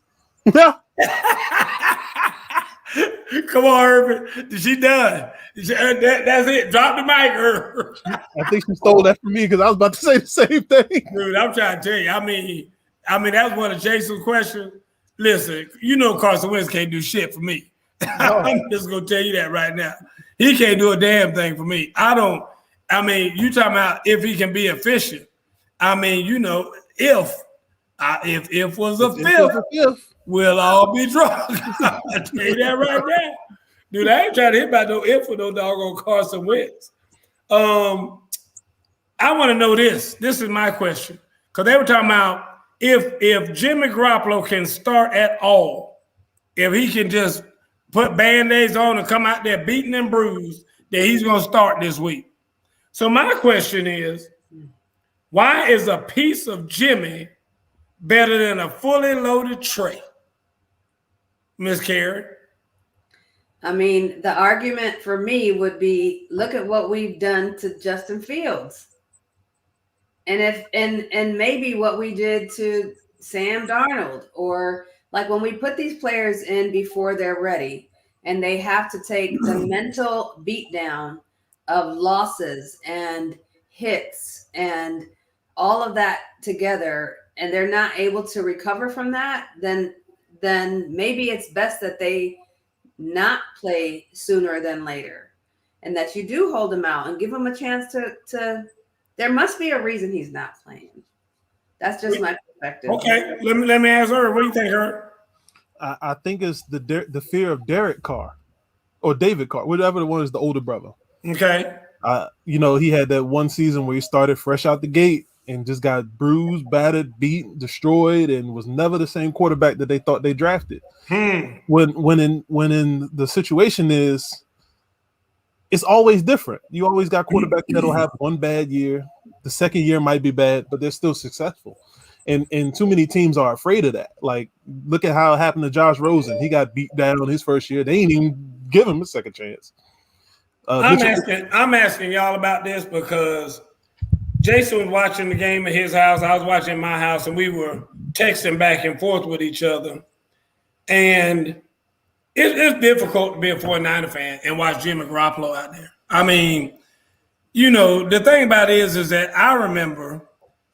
Come on, Irvin. She done. That's it. Drop the mic, Irvin. I think she stole that from me because I was about to say the same thing. Dude, I'm trying to tell you. I mean, that's one of Jason's questions. Listen, you know Carson Wentz can't do shit for me. I'm just going to tell you that right now. He can't do a damn thing for me. You talking about if he can be efficient. I mean, you know, if was a fifth, we'll all be drunk. I tell you that right now. Dude, I ain't trying to hit about no if with no doggone Carson Wentz. I want to know this. This is my question. Because they were talking about if Jimmy Garoppolo can start at all, if he can just put Band-Aids on and come out there beaten and bruised, that he's going to start this week. So my question is, why is a piece of Jimmy better than a fully loaded tray? Miss Carey? I mean, the argument for me would be, look at what we've done to Justin Fields. And maybe what we did to Sam Darnold, or like when we put these players in before they're ready and they have to take the mental beatdown of losses and hits and all of that together, and they're not able to recover from that, then maybe it's best that they not play sooner than later, and that you do hold him out and give him a chance to there must be a reason he's not playing. That's just my perspective. Okay, let me ask her. What do you think, her? I think it's the fear of Derek Carr or David Carr, whatever the one is, the older brother. Okay. He had that one season where he started fresh out the gate and just got bruised, battered, beat, destroyed, and was never the same quarterback that they thought they drafted. When in the situation is it's always different. You always got quarterbacks that'll have one bad year. The second year might be bad, but they're still successful. And too many teams are afraid of that. Like, look at how it happened to Josh Rosen. He got beat down his first year. They ain't even give him a second chance. I'm asking y'all about this because Jason was watching the game at his house. I was watching my house, and we were texting back and forth with each other. And it's difficult to be a 49er fan and watch Jimmy Garoppolo out there. I mean, you know, the thing about it is that I remember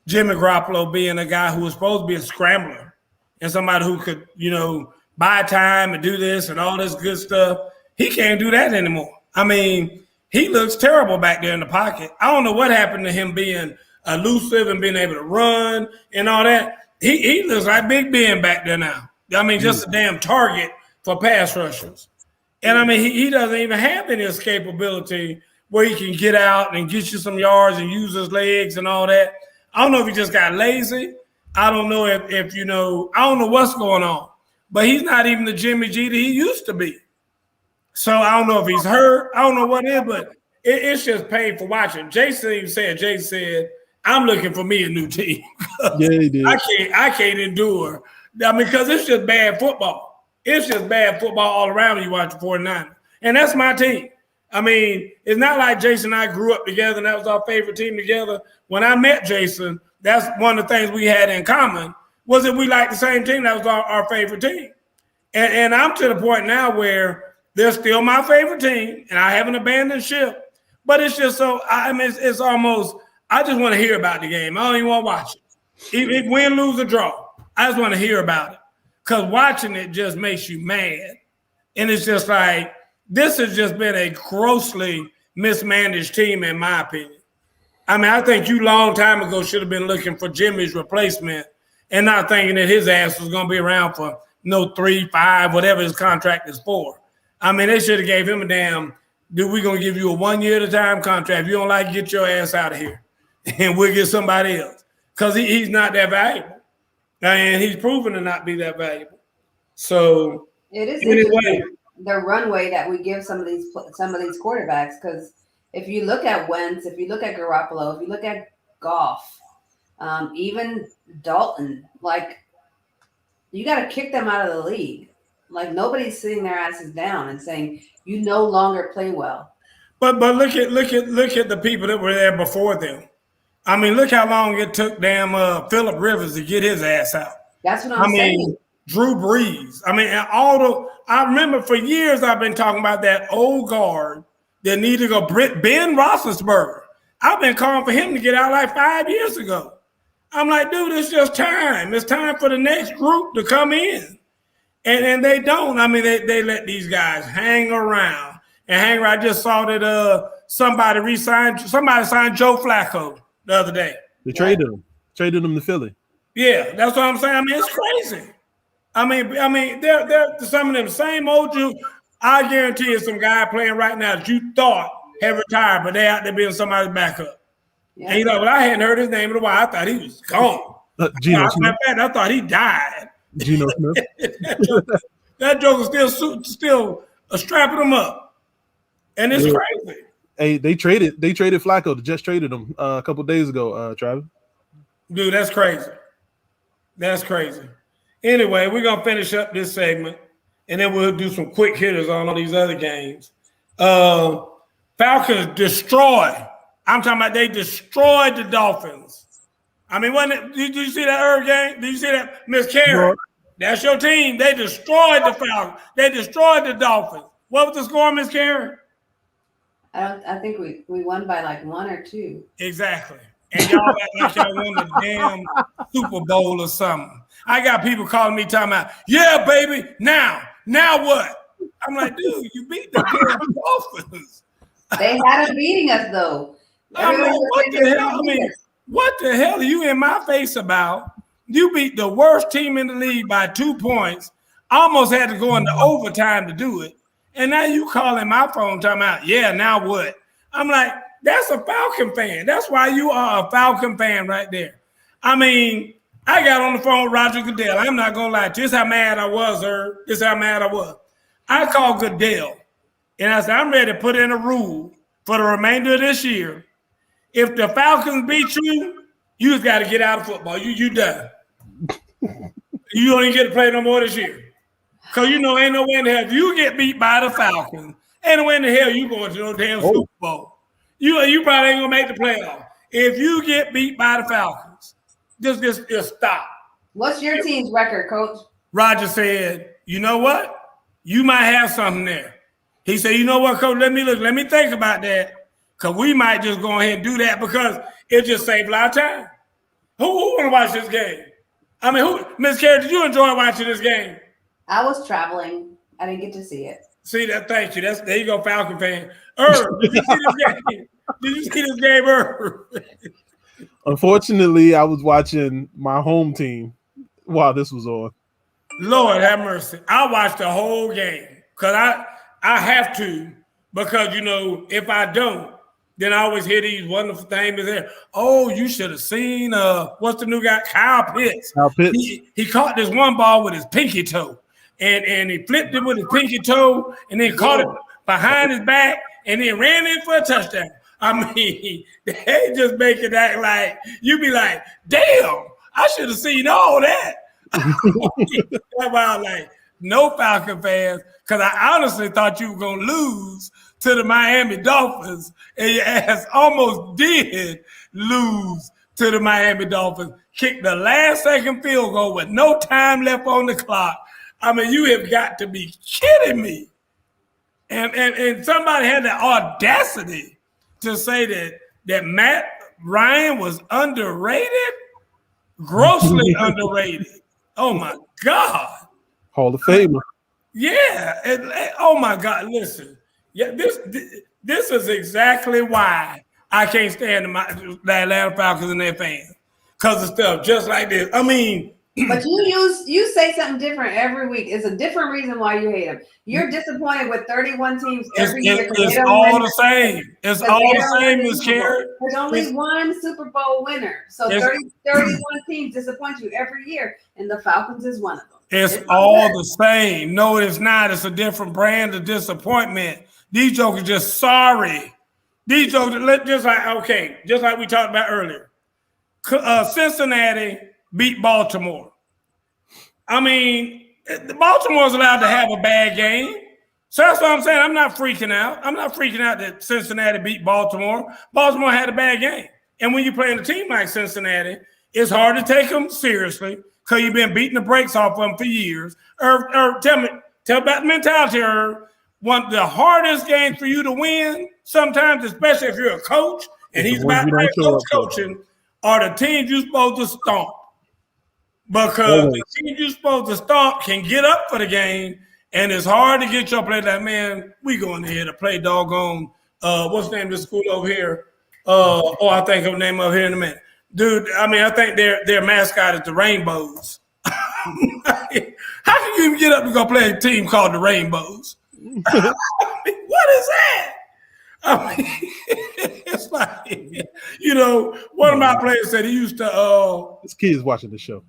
Jimmy Garoppolo being a guy who was supposed to be a scrambler and somebody who could, you know, buy time and do this and all this good stuff. He can't do that anymore. I mean, he looks terrible back there in the pocket. I don't know what happened to him being elusive and being able to run and all that. He looks like Big Ben back there now. I mean, just a damn target for pass rushers. And, I mean, he doesn't even have any escapability where he can get out and get you some yards and use his legs and all that. I don't know if he just got lazy. I don't know if you know, I don't know what's going on. But he's not even the Jimmy G that he used to be. So I don't know if he's hurt. I don't know what it is, but it's just painful watching. Jason said, I'm looking for me a new team. Yeah, he did. I can't endure. I mean, because it's just bad football. It's just bad football all around when you watch the 49ers. And that's my team. I mean, it's not like Jason and I grew up together and that was our favorite team together. When I met Jason, that's one of the things we had in common was that we liked the same team. That was our favorite team. And I'm to the point now where they're still my favorite team, and I haven't abandoned ship. But it's just so, I mean, it's almost, I just want to hear about the game. I don't even want to watch it. Even win, lose, or draw. I just want to hear about it. Because watching it just makes you mad. And it's just like, this has just been a grossly mismanaged team, in my opinion. I mean, I think you long time ago should have been looking for Jimmy's replacement and not thinking that his ass was going to be around for 3, 5, whatever his contract is for. I mean, they should have gave him a damn, dude, we're going to give you a 1 year at a time contract. If you don't like it, get your ass out of here. And we'll get somebody else. Because he's not that valuable. And he's proven to not be that valuable. So, it is anyway, the runway that we give some of these quarterbacks. Because if you look at Wentz, if you look at Garoppolo, if you look at Goff, even Dalton, like, you got to kick them out of the league. Like, nobody's sitting their asses down and saying you no longer play well. But look at the people that were there before them. I mean, look how long it took damn Phillip Rivers to get his ass out. That's what I'm saying. Drew Brees. I mean, I remember for years I've been talking about that old guard that needed to go. Ben Roethlisberger. I've been calling for him to get out like 5 years ago. I'm like, dude, it's just time. It's time for the next group to come in. And they don't. I mean, they let these guys hang around. I just saw that somebody signed Joe Flacco the other day. They traded him to Philly. Yeah, that's what I'm saying. I mean, it's crazy. I mean, they're some of them same old Jews. I guarantee you some guy playing right now that you thought had retired, but they out there being somebody's backup. Yeah. And you know, well, I hadn't heard his name in a while. I thought he was gone. Geno Smith. I thought he died. Geno Smith. that joker still strapping him up, and it's crazy. Hey, they traded Flacco. They just traded him a couple of days ago. Travis. Dude, that's crazy. That's crazy. Anyway, we're gonna finish up this segment, and then we'll do some quick hitters on all these other games. Falcons destroy. I'm talking about they destroyed the Dolphins. I mean, did you see that Irv game? Did you see that, Miss Karen? That's your team. They destroyed the Falcons. They destroyed the Dolphins. What was the score, Miss Karen? I think we won by like 1 or 2. Exactly. And y'all act like y'all won the damn Super Bowl or something. I got people calling me talking about, yeah, baby, now what? I'm like, dude, you beat the damn Dolphins. They had them beating us, though. I mean, what the hell? What the hell are you in my face about? You beat the worst team in the league by 2 points. Almost had to go into overtime to do it. And now you calling my phone talking about, yeah, now what? I'm like, that's a Falcon fan. That's why you are a Falcon fan right there. I mean, I got on the phone with Roger Goodell. I'm not going to lie to you. This is how mad I was, This is how mad I was. I called Goodell And I said, I'm ready to put in a rule for the remainder of this year. If the Falcons beat you, you just got to get out of football. You done. You don't even get to play no more this year. Because ain't no way in the hell. If you get beat by the Falcons, ain't no way in the hell you going to no damn Super Bowl. You probably ain't going to make the playoff. If you get beat by the Falcons, just stop. What's your team's record, Coach? Roger said, you know what? You might have something there. He said, you know what, Coach? Let me think about that. Because we might just go ahead and do that because it just saves a lot of time. Who want to watch this game? I mean, Miss Carey, did you enjoy watching this game? I was traveling. I didn't get to see it. See that? Thank you. There you go, Falcon fan. Irv, did you see this game? Did you see this game, Irv? Unfortunately, I was watching my home team while this was on. Lord have mercy. I watched the whole game because I have to because, if I don't, then I always hear these wonderful things there. Oh, you should have seen what's the new guy? Kyle Pitts. He caught this one ball with his pinky toe. And he flipped it with his pinky toe and then caught it behind his back and then ran in for a touchdown. I mean, they just make it act like you be like, damn, I should have seen all that. That's why I'm like, no Falcon fans, because I honestly thought you were going to lose to the Miami Dolphins, and your ass almost did lose to the Miami Dolphins. Kicked the last second field goal with no time left on the clock. I mean, you have got to be kidding me. And somebody had the audacity to say that Matt Ryan was underrated, grossly underrated. Oh, my God. Hall of Famer. Yeah. Oh, my God. Listen. Yeah, this is exactly why I can't stand the Atlanta Falcons and their fans. Because of stuff just like this. I mean. But you say something different every week. It's a different reason why you hate them. You're disappointed with 31 teams every year. It's all the same. It's all the same, Ms. Carey. There's only one Super Bowl winner. So 31 teams disappoint you every year, and the Falcons is one of them. It's all the same. No, it's not. It's a different brand of disappointment. These jokers just sorry. These jokers, just like we talked about earlier. Cincinnati beat Baltimore. I mean, Baltimore's allowed to have a bad game. So that's what I'm saying. I'm not freaking out. I'm not freaking out that Cincinnati beat Baltimore. Baltimore had a bad game. And when you're playing a team like Cincinnati, it's hard to take them seriously because you've been beating the brakes off them for years. Or tell about the mentality, Irv. One of the hardest games for you to win, sometimes, especially if you're a coach and he's about to coaching, are the teams you're supposed to stomp. Because the team you're supposed to stomp can get up for the game, and it's hard to get your play like, man, we going here to play doggone, what's the name of the school over here? I think of the name of here in a minute. Dude, I mean, I think their mascot is the Rainbows. How can you even get up to go play a team called the Rainbows? I mean, what is that? I mean, it's like, one of my players said he used to. This kid is watching the show.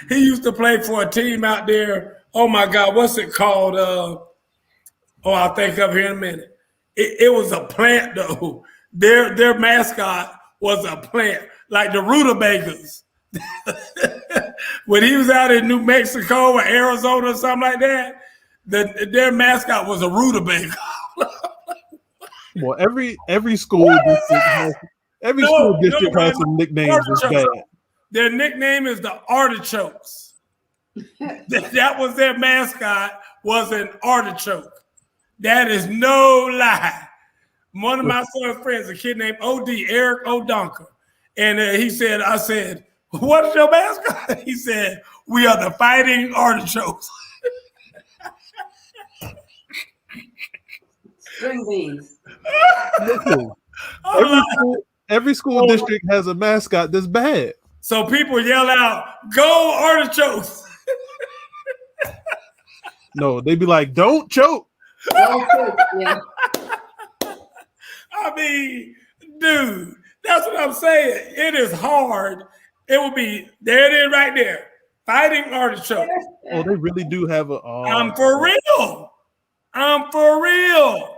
He used to play for a team out there. Oh my God, what's it called? I'll think of here in a minute. It was a plant though. Their mascot was a plant, like the Rutabagas. When he was out in New Mexico or Arizona or something like that, their mascot was a rutabaga. Well, every school district has some nicknames that's bad. Their nickname is the Artichokes. That was their mascot, was an artichoke. That is no lie. One of my son's friends, a kid named OD, Eric O'Donker, and I said, what is your mascot? He said, we are the Fighting Artichokes. String beans. Listen, every school district has a mascot that's bad. So people yell out, go Artichokes. No, they be like, don't choke. Don't choke, yeah. I mean, dude, that's what I'm saying. It is hard. It will be, there it is right there. Fighting Artichoke. Oh, they really do have a. I'm for real. I'm for real.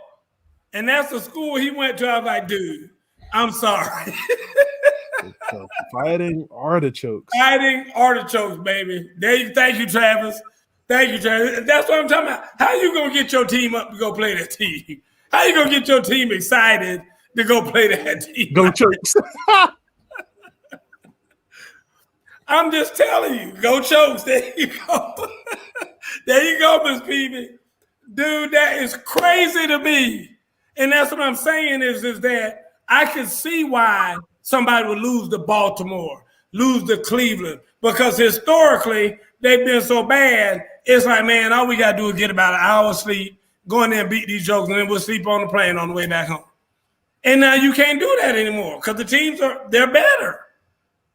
And that's the school he went to. I was like, dude, I'm sorry. Fighting artichokes. Fighting artichokes, baby. Thank you, Travis. Thank you, Travis. That's what I'm talking about. How you going to get your team up to go play that team? How you going to get your team excited to go play that team? Go Chokes. I'm just telling you. Go Chokes. There you go. There you go, Miss Peavy. Dude, that is crazy to me. And that's what I'm saying is that I can see why somebody would lose to Baltimore, lose to Cleveland, because historically they've been so bad. It's like, man, all we got to do is get about an hour of sleep, go in there and beat these jokes, and then we'll sleep on the plane on the way back home. And now you can't do that anymore because the teams they're better.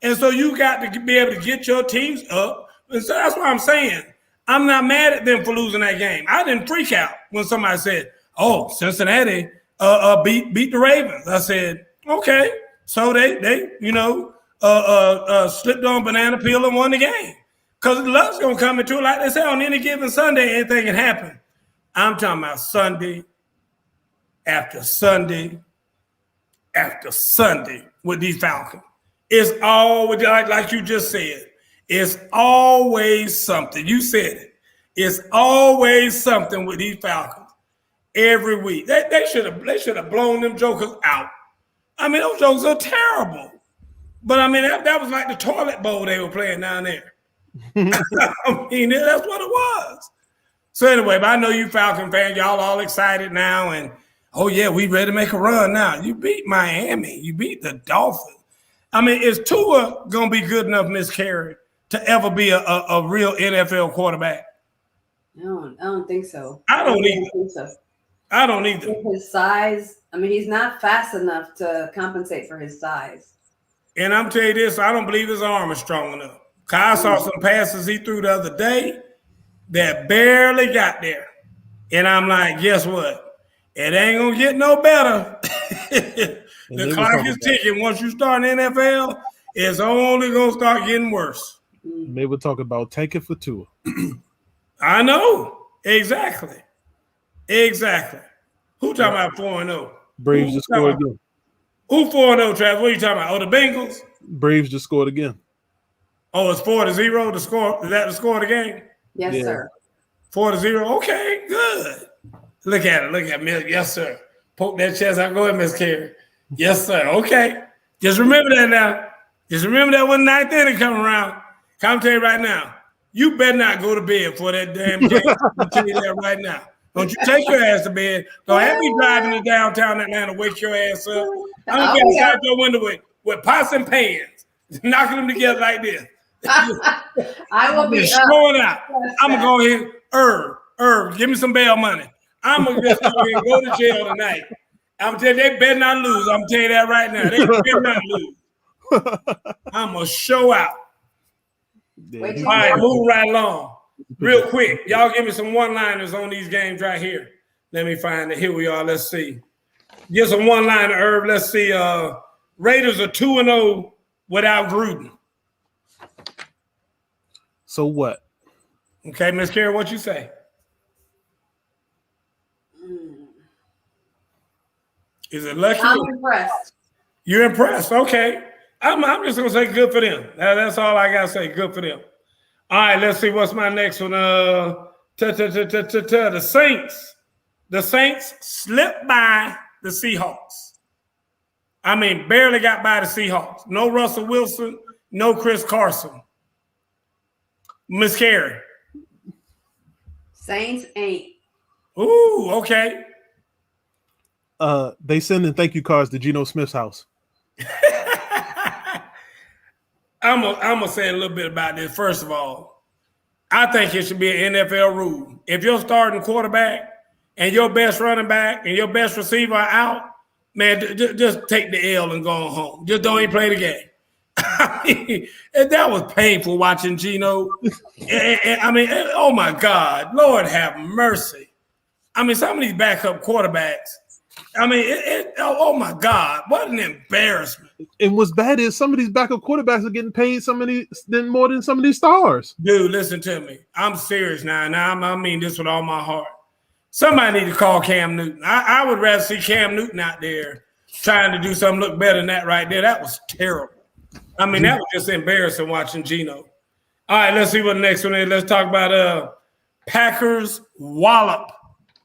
And so you got to be able to get your teams up. And so that's what I'm saying. I'm not mad at them for losing that game. I didn't freak out when somebody said, oh, Cincinnati beat the Ravens. I said, okay. So they slipped on banana peel and won the game. Because luck's going to come into it. Like they say, on any given Sunday, anything can happen. I'm talking about Sunday after Sunday after Sunday with these Falcons. It's always, like you just said, it's always something. You said it. It's always something with these Falcons every week. They should have blown them jokers out. I mean, those jokers are terrible. But, I mean, that was like the toilet bowl they were playing down there. I mean, that's what it was. So, anyway, but I know you Falcon fans, y'all all excited now. And, oh, yeah, we ready to make a run now. You beat Miami. You beat the Dolphins. I mean, is Tua going to be good enough, Miss Carey, to ever be a real NFL quarterback? I don't think so. I don't either. Think so. I don't either. His size, I mean, he's not fast enough to compensate for his size. And I'm telling you this, I don't believe his arm is strong enough. I saw some passes he threw the other day that barely got there. And I'm like, guess what? It ain't going to get no better. The clock is ticking. Once you start in NFL, it's only going to start getting worse. They were talking about tanking for Tua. I know. Exactly. Who talking about 4-0? Braves just scored again. Who 4-0, Travis? What are you talking about? Oh, the Bengals? Braves just scored again. Oh, it's 4-0 to score. Is that the score of the game? Yes, sir. 4-0. Okay, good. Look at it. Look at me. Yes, sir. Poke that chest out. Go ahead, Miss Carey. Yes, sir. Okay. Just remember that now. Just remember that when ninth inning come around. I'll tell you right now. You better not go to bed for that damn game. I'll tell you that right now. Don't you take your ass to bed. Don't have me driving to downtown Atlanta, wake your ass up. I'm going to get outside your window with pots and pans, knocking them together like this. I will be going out. I'm going to go ahead. Irv, give me some bail money. I'm going to just go ahead and go to jail tonight. I'm telling you, they better not lose. I'm telling you that right now. They better not lose. I'm going to show out. All right, move right along. Real quick. Y'all give me some one-liners on these games right here. Let me find it. Here we are. Let's see. Get some one-liner, Irv. Let's see. Raiders are 2-0 without Gruden. So what? Okay, Miss Carey, what you say? Is it lucky? I'm impressed. You're impressed. Okay. I'm just going to say good for them. That's all I got to say. Good for them. All right, let's see. What's my next one? The Saints. The Saints slipped by the Seahawks. I mean, barely got by the Seahawks. No Russell Wilson, no Chris Carson. Miss Carey. Saints 8. Ooh, okay. They sending thank you cards to Geno Smith's house. I'm gonna say a little bit about this. First of all, I think it should be an NFL rule. If you're starting quarterback and your best running back and your best receiver are out, man, just take the L and go home. Just don't even play the game. I mean, that was painful watching Geno. I mean, oh my God, Lord have mercy. I mean, some of these backup quarterbacks. I mean, oh my God, what an embarrassment. And what's bad is some of these backup quarterbacks are getting paid more than some of these stars. Dude, listen to me. I'm serious now. I mean this with all my heart. Somebody need to call Cam Newton. I would rather see Cam Newton out there trying to do something look better than that right there. That was terrible. I mean, that was just embarrassing watching Geno. All right, let's see what the next one is. Let's talk about Packers wallop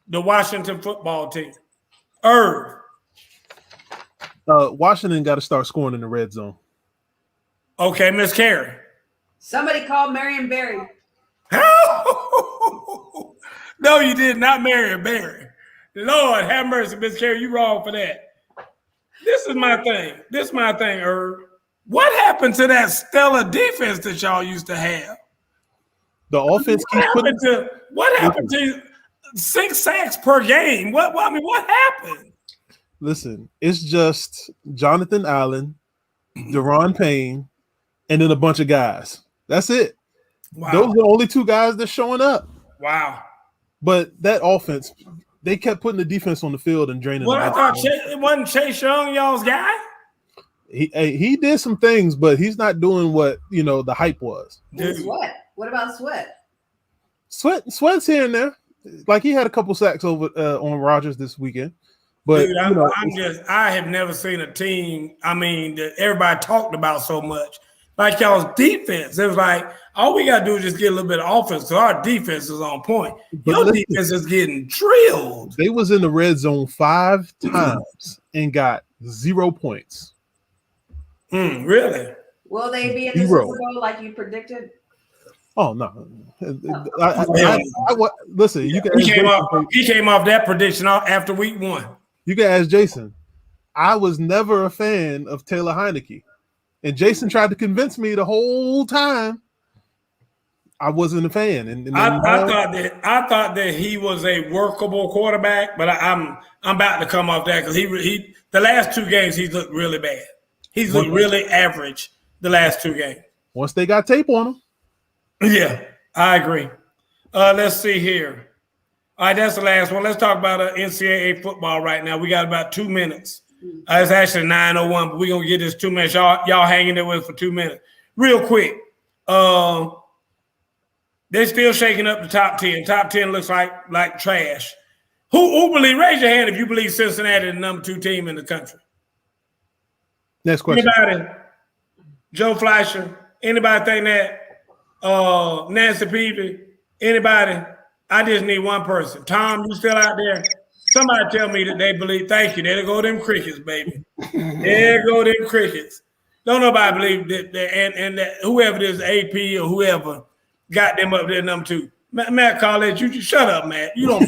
the Washington football team. Irv. Washington got to start scoring in the red zone. Okay, Miss Carey. Somebody called Marion Barry. No, you did not Marion Barry. Lord have mercy, Miss Carey. You wrong for that. This is my thing. Irv. What happened to that stellar defense that y'all used to have? The offense keeps putting. What happened to 6 sacks per game? What happened? Listen, it's just Jonathan Allen, Deron Payne, and then a bunch of guys. That's it. Wow. Those are the only 2 guys that's showing up. Wow. But that offense, they kept putting the defense on the field and draining. Well, I thought it wasn't Chase Young, y'all's guy. He did some things, but he's not doing what the hype was. And Sweat. What about Sweat? Sweat's here and there. Like he had a couple sacks over on Rodgers this weekend. But dude, I have never seen a team. I mean, that everybody talked about so much. Like y'all's defense, it was like all we gotta do is just get a little bit of offense because our defense is on point. Your defense is getting drilled. They was in the red zone 5 times and got 0 points. Really? Will they be in the Super Bowl like you predicted? Oh no! Listen, you can. He came off that prediction after week 1. You can ask Jason. I was never a fan of Taylor Heineke, and Jason tried to convince me the whole time I wasn't a fan. And I thought that he was a workable quarterback, but I'm about to come off that because he the last 2 games he's looked really bad. He's looked really average the last 2 games. Once they got tape on him. Yeah, I agree. Let's see here. All right, that's the last one. Let's talk about NCAA football right now. We got about 2 minutes. It's actually 9:01, but we're going to get this 2 minutes. Y'all hanging there with us for 2 minutes. Real quick, they're still shaking up the top 10. Top 10 looks like trash. Who believe? Raise your hand if you believe Cincinnati is the number 2 team in the country. Next question. Anybody? Joe Fleischer? Anybody think that? Nancy Peavy? Anybody? I just need one person. Tom, you still out there? Somebody tell me that they believe. Thank you. There go them crickets, baby. There go them crickets. Don't nobody believe that and that whoever it is, AP or whoever, got them up there number 2. Matt College, you just shut up, Matt. You don't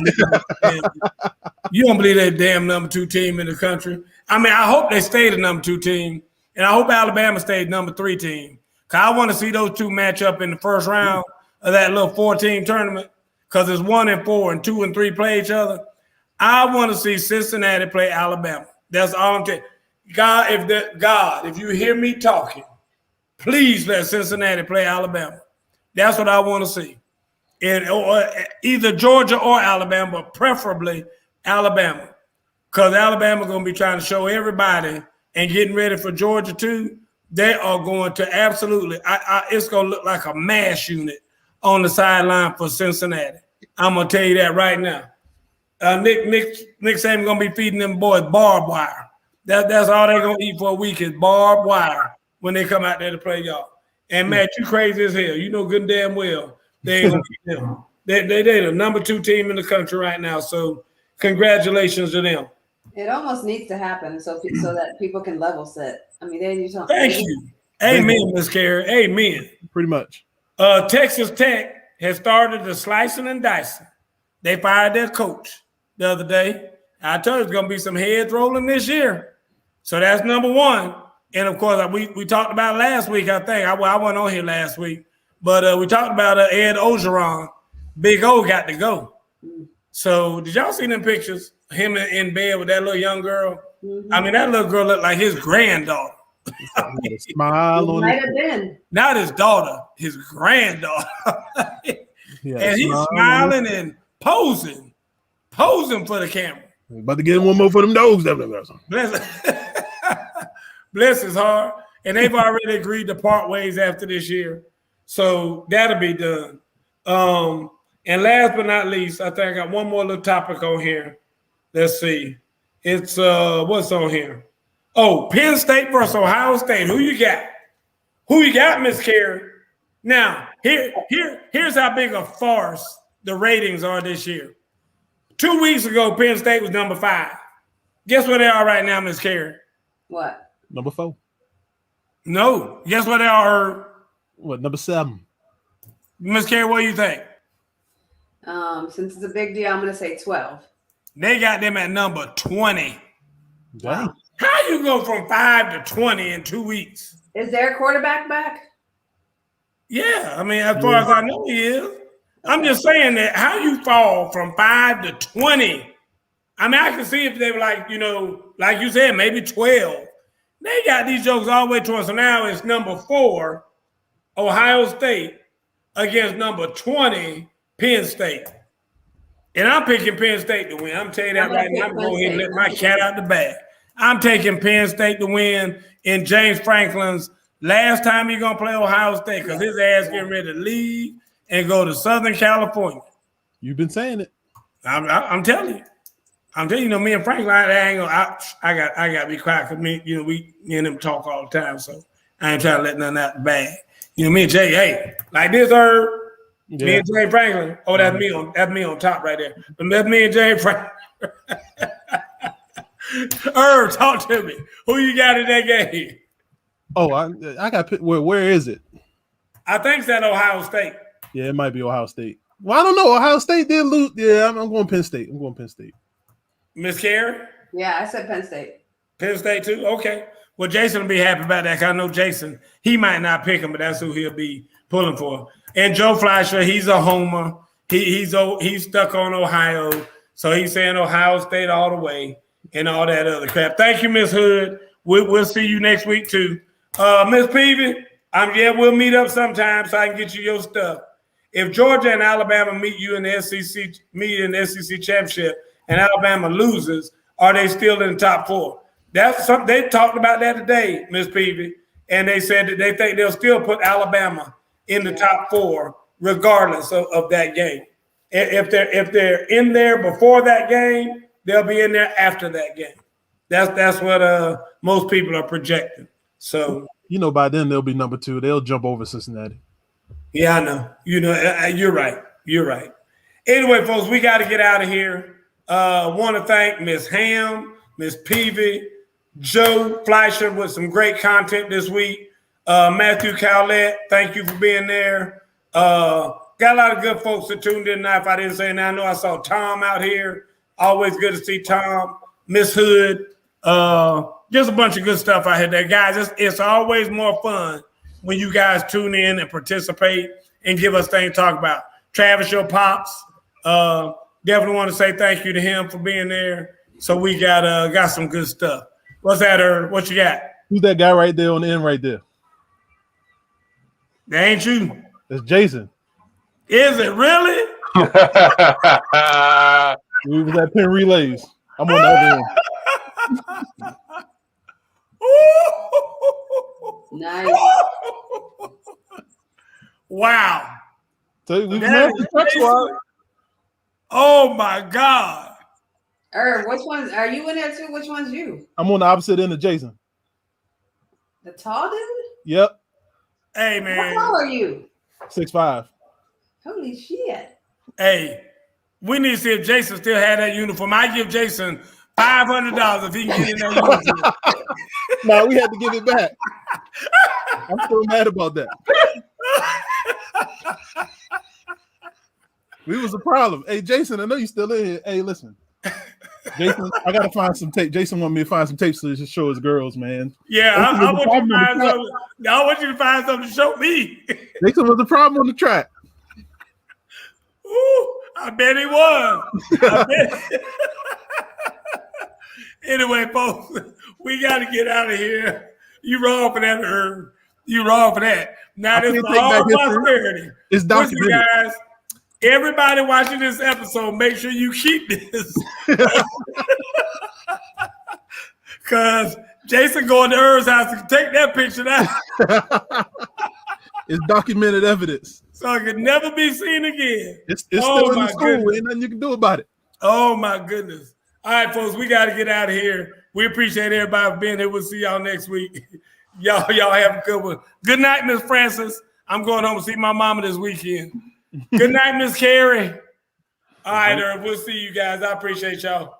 believe that damn number 2 team in the country. I mean, I hope they stay the number 2 team, and I hope Alabama stays number 3 team. Cause I want to see those 2 match up in the first round of that little 4-team tournament. Cause it's 1 and 4 and 2 and 3 play each other. I want to see Cincinnati play Alabama. That's all I'm telling you. God, if you hear me talking, please let Cincinnati play Alabama. That's what I want to see. Or either Georgia or Alabama, but preferably Alabama. Because Alabama's going to be trying to show everybody and getting ready for Georgia too. They are going to absolutely it's going to look like a mass unit on the sideline for Cincinnati. I'm going to tell you that right now. Nick Saban going to be feeding them boys barbed wire. That's all they're going to eat for a week is barbed wire when they come out there to play y'all. And, Matt, you crazy as hell. You know good and damn well they ain't going to beat them. They're the number 2 team in the country right now, so congratulations to them. It almost needs to happen so that people can level set. I mean, they need something. Thank you. Amen, Ms. Carey. Amen. Pretty much. Texas Tech has started the slicing and dicing. They fired their coach the other day. I told you it's going to be some heads rolling this year. So that's number 1. And, of course, we talked about it last week, I think. I wasn't on here last week. But we talked about Ed Ogeron. Big O got to go. So did y'all see them pictures? Him in bed with that little young girl? Mm-hmm. I mean, that little girl looked like his granddaughter. Smile on might have been. Not his daughter, his granddaughter. And he's smiling and posing for the camera. About to get one more for them dogs. Bless his heart. And they've already agreed to part ways after this year. So that'll be done. And last but not least, I think I got one more little topic on here. Let's see. It's what's on here? Oh, Penn State versus Ohio State. Who you got? Who you got, Miss Carey? Now, here's how big a farce the ratings are this year. 2 weeks ago, Penn State was number 5. Guess where they are right now, Miss Carey? What? Number 4. No. Guess where they are? What, number 7? Miss Carey, what do you think? Since it's a big deal, I'm going to say 12. They got them at number 20. Dang. How you go from 5 to 20 in 2 weeks? Is their quarterback back? Yeah, I mean, as far as I know, he is. I'm just saying that how you fall from 5 to 20. I mean, I can see if they were like, like you said, maybe 12. They got these jokes all the way to us. So now it's number 4, Ohio State, against number 20, Penn State. And I'm picking Penn State to win. I'm telling you that right now. I'm going to go ahead and let my cat out the bag. I'm taking Penn State to win in James Franklin's last time he's going to play Ohio State because his ass getting ready to leave and go to Southern California. You've been saying it. I'm telling you. I'm telling you, me and Franklin, I got to be quiet because me and them talk all the time, so I ain't trying to let nothing out the bag. Me and Jay, hey, like this, me and Jay Franklin. Oh, that's me on top right there. But that's me and Jay Franklin. Talk to me. Who you got in that game? Oh, I got where is it? I think it's at Ohio State. Yeah, it might be Ohio State. Well, I don't know. Ohio State did lose. Yeah, I'm going Penn State. Miss Carey? Yeah, I said Penn State. Penn State too? Okay. Well, Jason will be happy about that because I know Jason, he might not pick him, but that's who he'll be pulling for. And Joe Fleischer, he's a homer. He's stuck on Ohio. So he's saying Ohio State all the way and all that other crap. Thank you, Miss Hood. We'll see you next week too. Miss Peavy, we'll meet up sometime so I can get you your stuff. If Georgia and Alabama meet you in the SEC championship and Alabama loses, are they still in the top 4? That's something they talked about that today, Miss Peavy, and they said that they think they'll still put Alabama in the top 4 regardless of that game. If they're in there before that game, they'll be in there after that game. That's what most people are projecting. So by then they'll be number 2. They'll jump over Cincinnati. Yeah, I know. You're right. You're right. Anyway, folks, we got to get out of here. Want to thank Miss Ham, Miss Peavy, Joe Fleischer with some great content this week. Matthew Cowlett, thank you for being there. Got a lot of good folks that tuned in now. If I didn't say now, I know I saw Tom out here. Always good to see Tom. Miss Hood. Just a bunch of good stuff out here there. Guys, it's always more fun when you guys tune in and participate and give us things to talk about. Travis, your pops. Definitely want to say thank you to him for being there. So we got some good stuff. What's that, Herb? What you got? Who's that guy right there on the end right there? That ain't you. That's Jason. Is it really? We was at Penn Relays. I'm on the other end. Nice. Wow. So we oh my God. Which ones are you in there too? Which one's you? I'm on the opposite end of Jason. The tall dude? Yep. Hey man. How tall are you? 6'5". Holy shit. Hey, we need to see if Jason still had that uniform. I give Jason $500 if he can get in that uniform. No, we had to give it back. I'm still mad about that. We was a problem. Hey, Jason, I know you still in here. Hey, listen. Jason, I gotta find some tape. Jason want me to find some tapes to just show his girls, man. Yeah, I want you to find something to show me. Jason was the problem on the track. Ooh, I bet he was. Anyway, folks, we got to get out of here. You wrong for that, Herb. You wrong for that. Now this is all prosperity. It's documented. Guys, everybody watching this episode, make sure you keep this. Because Jason going to Herb's house to take that picture out. It's documented evidence. So it could never be seen again. It's still in the school. Ain't nothing you can do about it. Oh my goodness. All right, folks, we got to get out of here. We appreciate everybody for being here. We'll see y'all next week. y'all have a good one. Good night, Miss Francis. I'm going home to see my mama this weekend. Good night, Miss Carrie. All right, we'll see you guys. I appreciate y'all.